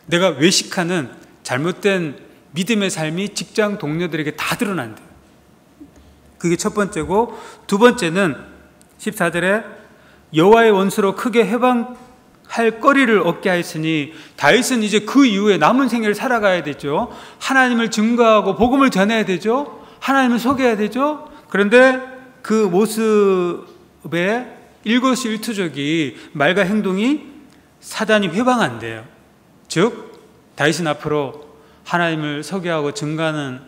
내가 외식하는 잘못된 믿음의 삶이 직장 동료들에게 다 드러난대. 그게 첫 번째고, 두 번째는 14절에 여호와의 원수로 크게 해방할 거리를 얻게 하였으니, 다윗은 이제 그 이후에 남은 생애를 살아가야 되죠. 하나님을 증거하고 복음을 전해야 되죠. 하나님을 소개해야 되죠. 그런데 그 모습에 일거수일투족이 말과 행동이 사단이 회방한대요. 즉 다윗은 앞으로 하나님을 소개하고 증거하는,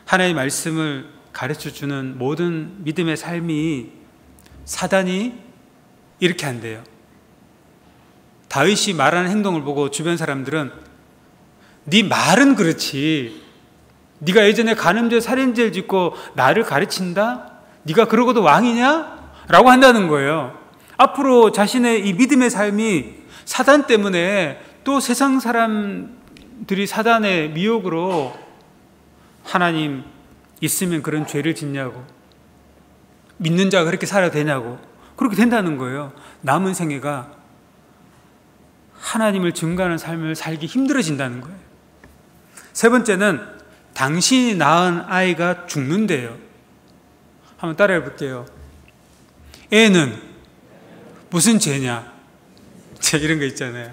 하나님의 말씀을 가르쳐주는 모든 믿음의 삶이 사단이 이렇게 한대요. 다윗이 말하는 행동을 보고 주변 사람들은 네 말은 그렇지, 네가 예전에 간음죄 살인죄를 짓고 나를 가르친다? 네가 그러고도 왕이냐? 라고 한다는 거예요. 앞으로 자신의 이 믿음의 삶이 사단 때문에, 또 세상 사람들이 사단의 미혹으로 하나님 있으면 그런 죄를 짓냐고, 믿는 자가 그렇게 살아야 되냐고, 그렇게 된다는 거예요. 남은 생애가 하나님을 증거하는 삶을 살기 힘들어진다는 거예요. 세 번째는 당신이 낳은 아이가 죽는데요. 한번 따라해 볼게요. 애는 무슨 죄냐? 이런 거 있잖아요.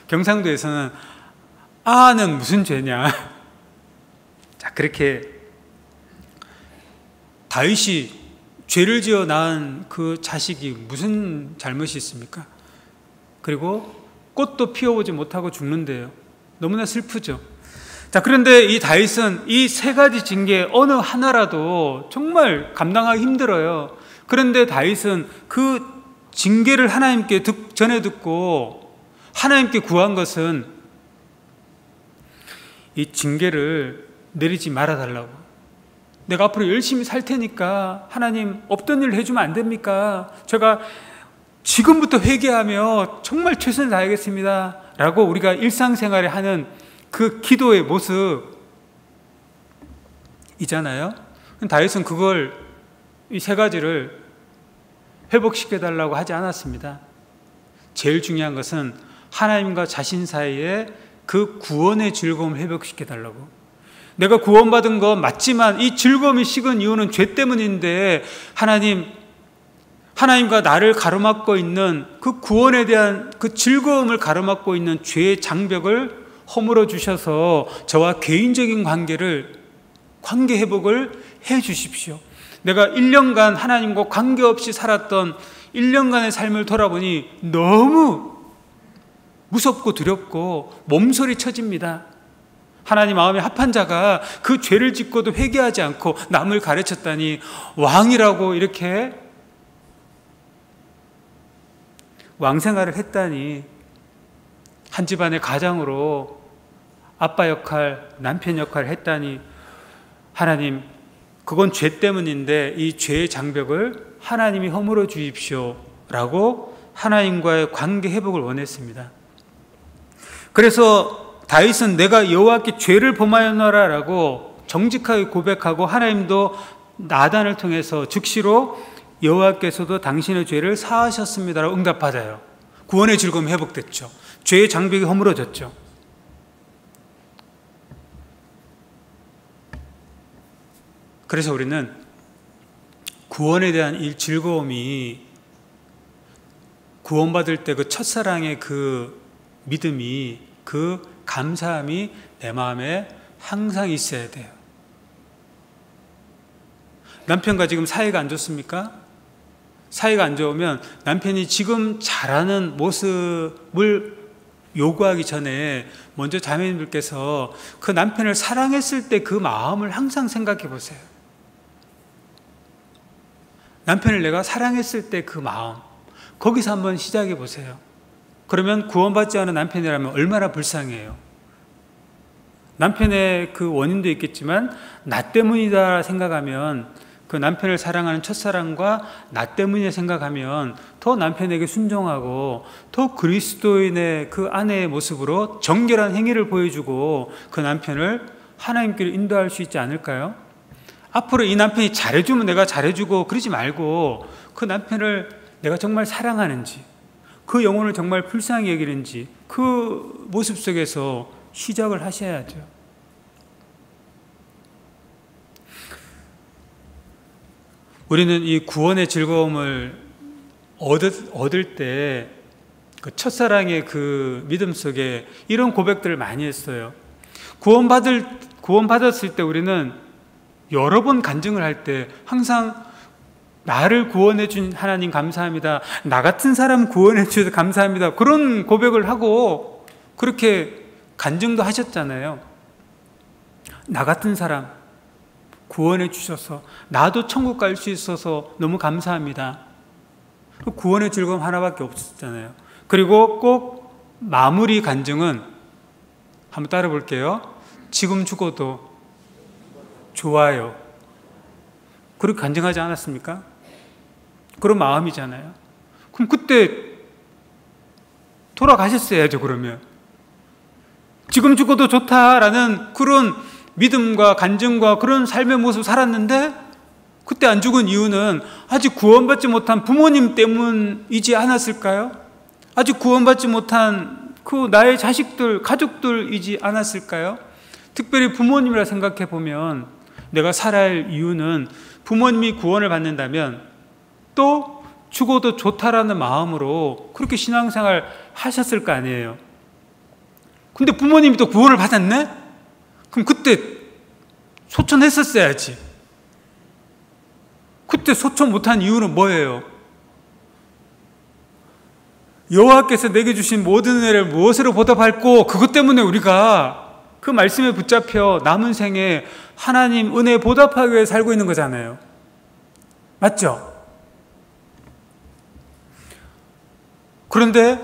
경상도에서는 아는 무슨 죄냐? 자, 그렇게 다윗이 죄를 지어 낳은 그 자식이 무슨 잘못이 있습니까? 그리고 꽃도 피워보지 못하고 죽는데요. 너무나 슬프죠. 자, 그런데 이 다윗은 이 세 가지 징계 어느 하나라도 정말 감당하기 힘들어요. 그런데 다윗은 그 징계를 하나님께 전해 듣고 하나님께 구한 것은 이 징계를 내리지 말아달라고. 내가 앞으로 열심히 살 테니까 하나님 없던 일을 해주면 안 됩니까? 제가 지금부터 회개하며 정말 최선을 다하겠습니다 라고 우리가 일상생활에 하는 그 기도의 모습이잖아요. 다윗은 그걸, 이 세 가지를 회복시켜달라고 하지 않았습니다. 제일 중요한 것은 하나님과 자신 사이에 그 구원의 즐거움을 회복시켜달라고. 내가 구원받은 거 맞지만 이 즐거움이 식은 이유는 죄 때문인데 하나님과 나를 가로막고 있는 그 구원에 대한 그 즐거움을 가로막고 있는 죄의 장벽을 허물어 주셔서 저와 개인적인 관계 회복을 해 주십시오. 내가 1년간 하나님과 관계없이 살았던 1년간의 삶을 돌아보니 너무 무섭고 두렵고 몸소리 쳐집니다. 하나님 마음에 합한 자가 그 죄를 짓고도 회개하지 않고 남을 가르쳤다니, 왕이라고 이렇게 왕생활을 했다니, 한 집안의 가장으로 아빠 역할, 남편 역할을 했다니, 하나님 그건 죄 때문인데 이 죄의 장벽을 하나님이 허물어 주십시오 라고 하나님과의 관계 회복을 원했습니다. 그래서 다윗은 내가 여호와께 죄를 범하였노라 라고 정직하게 고백하고, 하나님도 나단을 통해서 즉시로 여호와께서도 당신의 죄를 사하셨습니다 라고 응답받아요. 구원의 즐거움이 회복됐죠. 죄의 장벽이 허물어졌죠. 그래서 우리는 구원에 대한 이 즐거움이, 구원받을 때 그 첫사랑의 그 믿음이, 그 감사함이 내 마음에 항상 있어야 돼요. 남편과 지금 사이가 안 좋습니까? 사이가 안 좋으면 남편이 지금 잘하는 모습을 요구하기 전에 먼저 자매님들께서 그 남편을 사랑했을 때 그 마음을 항상 생각해 보세요. 남편을 내가 사랑했을 때 그 마음, 거기서 한번 시작해 보세요. 그러면 구원받지 않은 남편이라면 얼마나 불쌍해요. 남편의 그 원인도 있겠지만 나 때문이다 생각하면, 그 남편을 사랑하는 첫사랑과 나 때문이다 생각하면 더 남편에게 순종하고 더 그리스도인의 그 아내의 모습으로 정결한 행위를 보여주고 그 남편을 하나님께로 인도할 수 있지 않을까요? 앞으로 이 남편이 잘해주면 내가 잘해주고 그러지 말고, 그 남편을 내가 정말 사랑하는지, 그 영혼을 정말 불쌍히 여기는지, 그 모습 속에서 시작을 하셔야죠. 우리는 이 구원의 즐거움을 얻을 때 그 첫사랑의 그 믿음 속에 이런 고백들을 많이 했어요. 구원받았을 때 우리는 여러 번 간증을 할 때 항상 나를 구원해 준 하나님 감사합니다, 나 같은 사람 구원해 주셔서 감사합니다, 그런 고백을 하고 그렇게 간증도 하셨잖아요. 나 같은 사람 구원해 주셔서 나도 천국 갈 수 있어서 너무 감사합니다. 구원의 즐거움 하나밖에 없었잖아요. 그리고 꼭 마무리 간증은 한번 따라 볼게요. 지금 죽어도 좋아요. 그렇게 간증하지 않았습니까? 그런 마음이잖아요. 그럼 그때 돌아가셨어야죠. 그러면 지금 죽어도 좋다라는 그런 믿음과 간증과 그런 삶의 모습 살았는데, 그때 안 죽은 이유는 아직 구원받지 못한 부모님 때문이지 않았을까요? 아직 구원받지 못한 그 나의 자식들, 가족들이지 않았을까요? 특별히 부모님이라 생각해 보면 내가 살아야 할 이유는, 부모님이 구원을 받는다면 또 죽어도 좋다라는 마음으로 그렇게 신앙생활 하셨을 거 아니에요. 근데 부모님이 또 구원을 받았네? 그럼 그때 소천했었어야지. 그때 소천 못한 이유는 뭐예요? 여호와께서 내게 주신 모든 은혜를 무엇으로 보답할꼬? 그것 때문에 우리가 그 말씀에 붙잡혀 남은 생에 하나님 은혜에 보답하기 위해 살고 있는 거잖아요. 맞죠? 그런데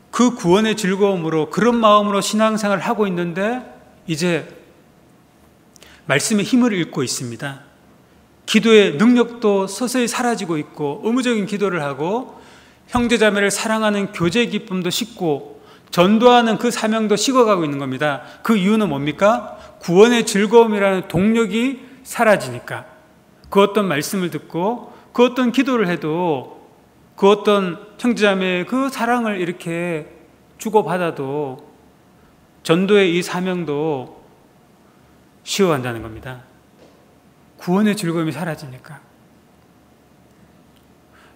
그 구원의 즐거움으로 그런 마음으로 신앙생활을 하고 있는데 이제 말씀의 힘을 잃고 있습니다. 기도의 능력도 서서히 사라지고 있고 의무적인 기도를 하고 형제자매를 사랑하는 교제 기쁨도 식고 전도하는 그 사명도 식어가고 있는 겁니다. 그 이유는 뭡니까? 구원의 즐거움이라는 동력이 사라지니까. 그 어떤 말씀을 듣고 그 어떤 기도를 해도 그 어떤 형제자매의 그 사랑을 이렇게 주고받아도 전도의 이 사명도 쉬어간다는 겁니다. 구원의 즐거움이 사라지니까.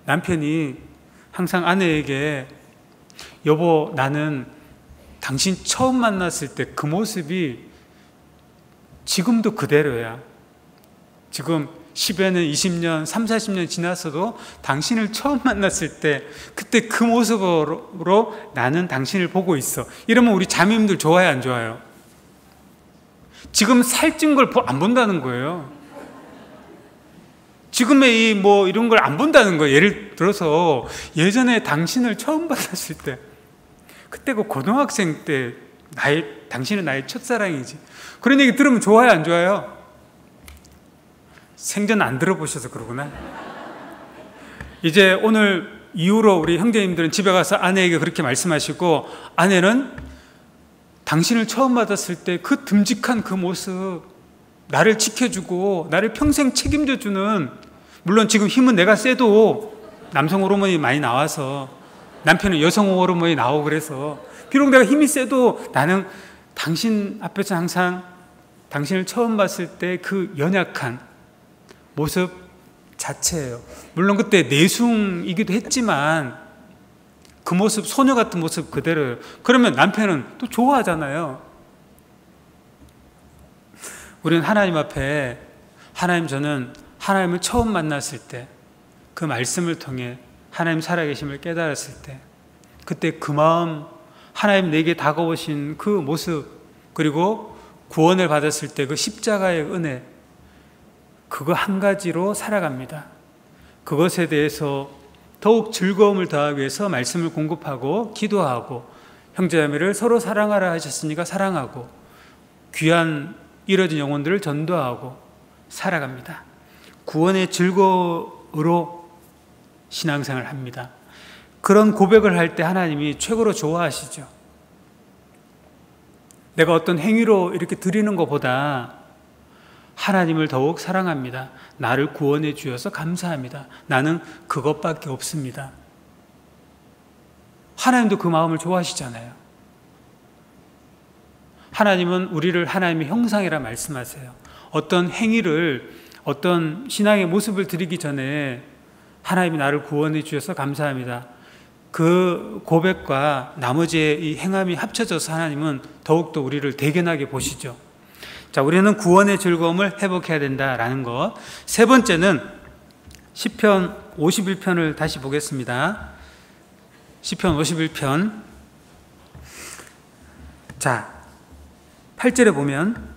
남편이 항상 아내에게 여보, 나는 당신 처음 만났을 때 그 모습이 지금도 그대로야. 지금 10에는 20년, 3, 40년 지났어도 당신을 처음 만났을 때 그때 그 모습으로 나는 당신을 보고 있어. 이러면 우리 자매님들 좋아요, 안 좋아요? 지금 살찐 걸 안 본다는 거예요. 지금의 이런 걸 안 본다는 거예요. 예를 들어서 예전에 당신을 처음 만났을 때 그때 그 고등학생 때 당신은 나의 첫사랑이지. 그런 얘기 들으면 좋아요, 안 좋아요? 생전 안 들어보셔서 그러구나. 이제 오늘 이후로 우리 형제님들은 집에 가서 아내에게 그렇게 말씀하시고, 아내는 당신을 처음 받았을 때 그 듬직한 그 모습, 나를 지켜주고 나를 평생 책임져 주는, 물론 지금 힘은 내가 세도 남성 호르몬이 많이 나와서 남편은 여성 호르몬이 나오고 그래서 비록 내가 힘이 세도 나는 당신 앞에서 항상 당신을 처음 봤을 때 그 연약한 모습 자체예요. 물론 그때 내숭이기도 했지만 그 모습, 소녀 같은 모습 그대로예요. 그러면 남편은 또 좋아하잖아요. 우리는 하나님 앞에, 하나님, 저는 하나님을 처음 만났을 때 그 말씀을 통해 하나님 살아계심을 깨달았을 때 그때 그 마음, 하나님 내게 다가오신 그 모습, 그리고 구원을 받았을 때 그 십자가의 은혜, 그거 한 가지로 살아갑니다. 그것에 대해서 더욱 즐거움을 더하기 위해서 말씀을 공급하고 기도하고 형제자매를 서로 사랑하라 하셨으니까 사랑하고 귀한 잃어진 영혼들을 전도하고 살아갑니다. 구원의 즐거움으로 신앙생활을 합니다. 그런 고백을 할 때 하나님이 최고로 좋아하시죠. 내가 어떤 행위로 이렇게 드리는 것보다 하나님을 더욱 사랑합니다. 나를 구원해 주셔서 감사합니다. 나는 그것밖에 없습니다. 하나님도 그 마음을 좋아하시잖아요. 하나님은 우리를 하나님의 형상이라 말씀하세요. 어떤 행위를, 어떤 신앙의 모습을 드리기 전에 하나님이 나를 구원해 주셔서 감사합니다. 그 고백과 나머지의 이 행함이 합쳐져서 하나님은 더욱더 우리를 대견하게 보시죠. 자, 우리는 구원의 즐거움을 회복해야 된다라는 것. 세 번째는 시편 51편을 다시 보겠습니다. 시편 51편. 자, 8절에 보면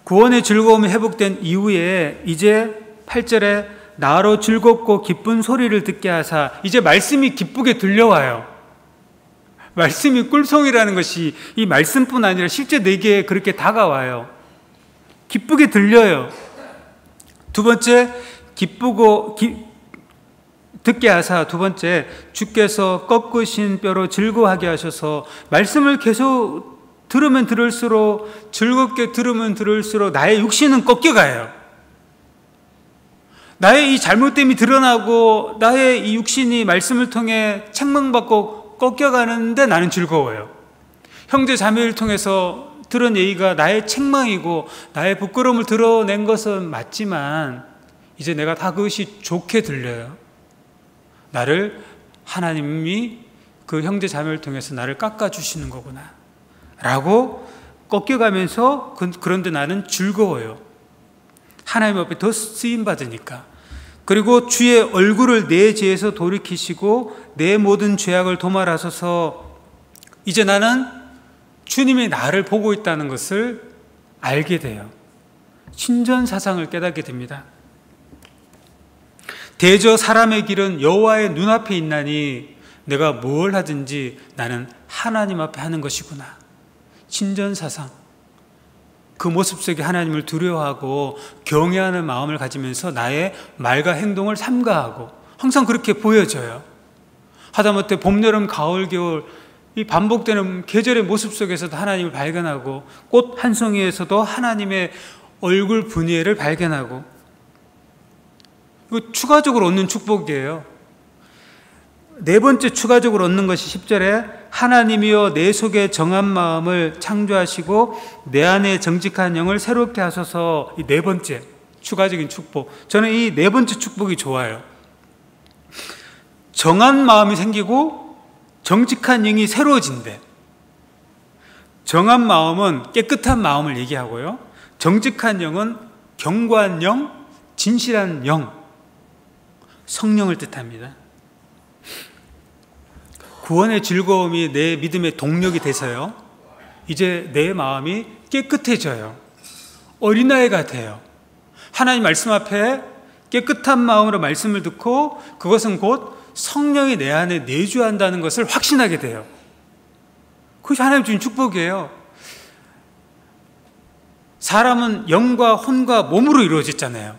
구원의 즐거움이 회복된 이후에 이제 8절에 나로 즐겁고 기쁜 소리를 듣게 하사, 이제 말씀이 기쁘게 들려와요. 말씀이 꿀송이라는 것이 이 말씀뿐 아니라 실제 내게 그렇게 다가와요. 기쁘게 들려요. 두 번째, 듣게 하사, 두 번째, 주께서 꺾으신 뼈로 즐거워하게 하셔서 말씀을 계속 들으면 들을수록, 즐겁게 들으면 들을수록 나의 육신은 꺾여가요. 나의 이 잘못됨이 드러나고 나의 이 육신이 말씀을 통해 책망받고 꺾여가는데 나는 즐거워요. 형제 자매를 통해서 들은 얘기가 나의 책망이고 나의 부끄러움을 드러낸 것은 맞지만 이제 내가 다 그것이 좋게 들려요. 나를, 하나님이 그 형제 자매를 통해서 나를 깎아주시는 거구나 라고 꺾여가면서, 그런데 나는 즐거워요. 하나님 앞에 더 쓰임받으니까. 그리고 주의 얼굴을 내 죄에서 돌이키시고 내 모든 죄악을 도말하소서. 이제 나는 주님이 나를 보고 있다는 것을 알게 돼요. 신전사상을 깨닫게 됩니다. 대저 사람의 길은 여호와의 눈앞에 있나니 내가 뭘 하든지 나는 하나님 앞에 하는 것이구나. 신전사상. 그 모습 속에 하나님을 두려워하고 경외하는 마음을 가지면서 나의 말과 행동을 삼가하고 항상 그렇게 보여져요. 하다못해 봄, 여름, 가을, 겨울 이 반복되는 계절의 모습 속에서도 하나님을 발견하고 꽃 한 송이에서도 하나님의 얼굴 분위기를 발견하고, 이거 추가적으로 얻는 축복이에요. 네 번째 추가적으로 얻는 것이 10절에 하나님이여 내 속에 정한 마음을 창조하시고 내 안에 정직한 영을 새롭게 하소서. 이 네 번째 추가적인 축복. 저는 이 네 번째 축복이 좋아요. 정한 마음이 생기고 정직한 영이 새로워진대. 정한 마음은 깨끗한 마음을 얘기하고요. 정직한 영은 견고한 영, 진실한 영, 성령을 뜻합니다. 구원의 즐거움이 내 믿음의 동력이 돼서요, 이제 내 마음이 깨끗해져요. 어린아이가 돼요. 하나님 말씀 앞에 깨끗한 마음으로 말씀을 듣고 그것은 곧 성령이 내 안에 내주한다는 것을 확신하게 돼요. 그것이 하나님 주신 축복이에요. 사람은 영과 혼과 몸으로 이루어졌잖아요.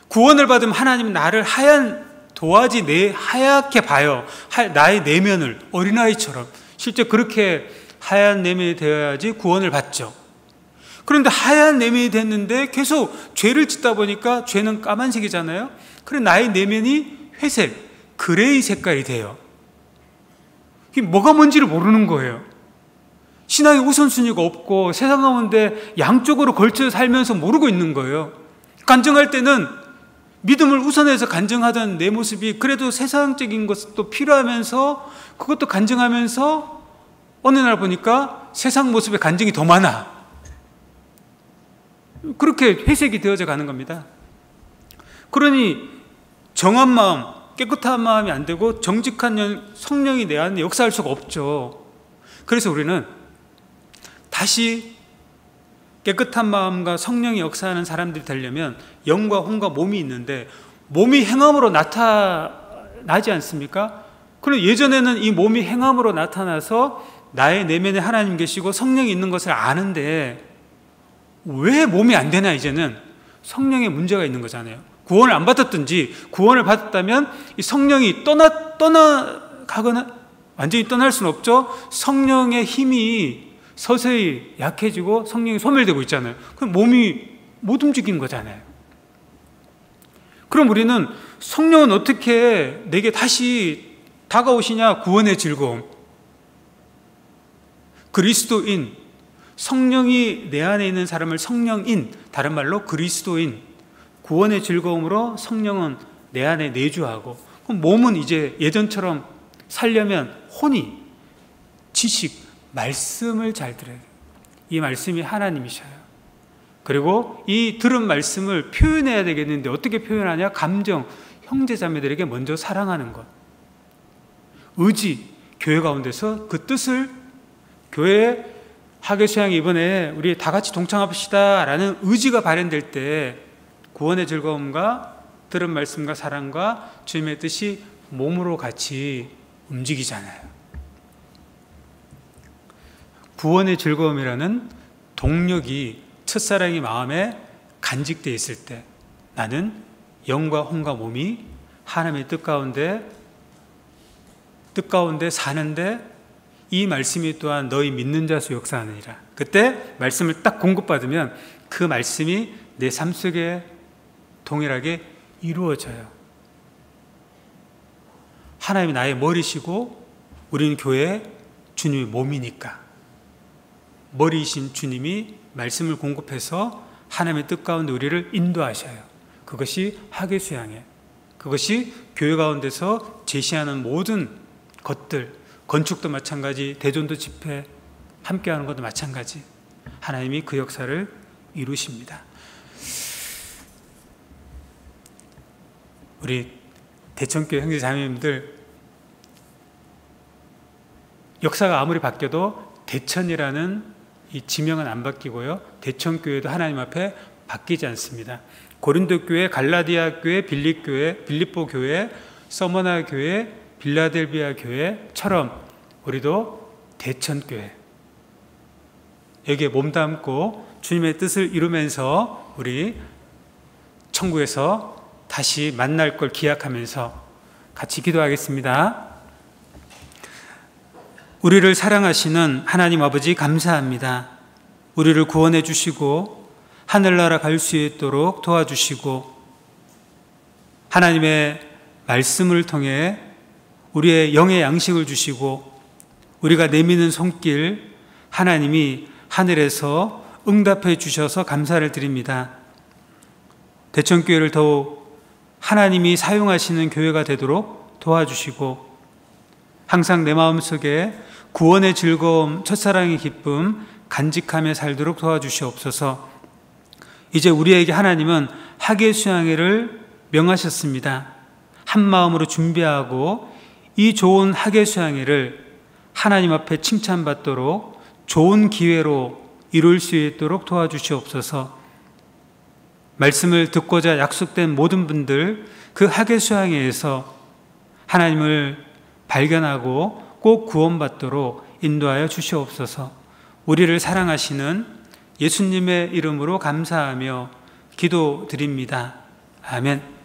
구원을 받으면 하나님은 나를 하얀 도화지 하얗게 봐요. 나의 내면을 어린아이처럼. 실제 그렇게 하얀 내면이 되어야지 구원을 받죠. 그런데 하얀 내면이 됐는데 계속 죄를 짓다 보니까 죄는 까만색이잖아요. 그래 나의 내면이 회색, 그레이 색깔이 돼요. 이게 뭐가 뭔지를 모르는 거예요. 신앙의 우선순위가 없고 세상 가운데 양쪽으로 걸쳐 살면서 모르고 있는 거예요. 간증할 때는 믿음을 우선해서 간증하던 내 모습이 그래도 세상적인 것도 필요하면서 그것도 간증하면서 어느 날 보니까 세상 모습의 간증이 더 많아. 그렇게 회색이 되어져 가는 겁니다. 그러니 정한 마음, 깨끗한 마음이 안 되고 정직한 성령이 내 안에 역사할 수가 없죠. 그래서 우리는 다시 깨끗한 마음과 성령이 역사하는 사람들이 되려면 영과 혼과 몸이 있는데 몸이 행함으로 나타나지 않습니까? 그럼 예전에는 이 몸이 행함으로 나타나서 나의 내면에 하나님 계시고 성령이 있는 것을 아는데 왜 몸이 안 되나? 이제는 성령에 문제가 있는 거잖아요. 구원을 안 받았든지 구원을 받았다면 이 성령이 떠나가거나 완전히 떠날 수는 없죠. 성령의 힘이 서서히 약해지고 성령이 소멸되고 있잖아요. 그럼 몸이 못 움직이는 거잖아요. 그럼 우리는 성령은 어떻게 내게 다시 다가오시냐? 구원의 즐거움. 그리스도인, 성령이 내 안에 있는 사람을 성령인, 다른 말로 그리스도인, 구원의 즐거움으로 성령은 내 안에 내주하고, 그럼 몸은 이제 예전처럼 살려면 혼이, 지식, 말씀을 잘 들어야 돼요. 이 말씀이 하나님이셔요. 그리고 이 들은 말씀을 표현해야 되겠는데 어떻게 표현하냐? 감정, 형제자매들에게 먼저 사랑하는 것. 의지, 교회 가운데서 그 뜻을 교회 하계수양이 이번에 우리 다 같이 동참합시다 라는 의지가 발현될 때 구원의 즐거움과 들은 말씀과 사랑과 주님의 뜻이 몸으로 같이 움직이잖아요. 구원의 즐거움이라는 동력이 첫사랑이 마음에 간직되어 있을 때 나는 영과 혼과 몸이 하나님의 뜻 가운데 사는데 이 말씀이 또한 너희 믿는 자수 역사하느니라. 그때 말씀을 딱 공급받으면 그 말씀이 내 삶 속에 동일하게 이루어져요. 하나님이 나의 머리시고 우리는 교회의 주님의 몸이니까 머리이신 주님이 말씀을 공급해서 하나님의 뜻 가운데 우리를 인도하셔요. 그것이 하계수양에, 그것이 교회 가운데서 제시하는 모든 것들, 건축도 마찬가지, 대전도 집회, 함께하는 것도 마찬가지. 하나님이 그 역사를 이루십니다. 우리 대천교회 형제 자매님들, 역사가 아무리 바뀌어도 대천이라는 이 지명은 안 바뀌고요. 대천교회도 하나님 앞에 바뀌지 않습니다. 고린도 교회, 갈라디아 교회, 빌립보 교회, 서머나 교회, 빌라델비아 교회처럼 우리도 대천교회, 여기에 몸담고 주님의 뜻을 이루면서 우리 천국에서 다시 만날 걸 기약하면서 같이 기도하겠습니다. 우리를 사랑하시는 하나님 아버지 감사합니다. 우리를 구원해 주시고 하늘나라 갈 수 있도록 도와주시고 하나님의 말씀을 통해 우리의 영의 양식을 주시고 우리가 내미는 손길 하나님이 하늘에서 응답해 주셔서 감사를 드립니다. 대천교회를 더욱 하나님이 사용하시는 교회가 되도록 도와주시고 항상 내 마음속에 구원의 즐거움, 첫사랑의 기쁨 간직하며 살도록 도와주시옵소서. 이제 우리에게 하나님은 하계수양회를 명하셨습니다. 한 마음으로 준비하고 이 좋은 하계수양회를 하나님 앞에 칭찬받도록 좋은 기회로 이룰 수 있도록 도와주시옵소서. 말씀을 듣고자 약속된 모든 분들 그 하계수양회에서 하나님을 발견하고 꼭 구원받도록 인도하여 주시옵소서. 우리를 사랑하시는 예수님의 이름으로 감사하며 기도드립니다. 아멘.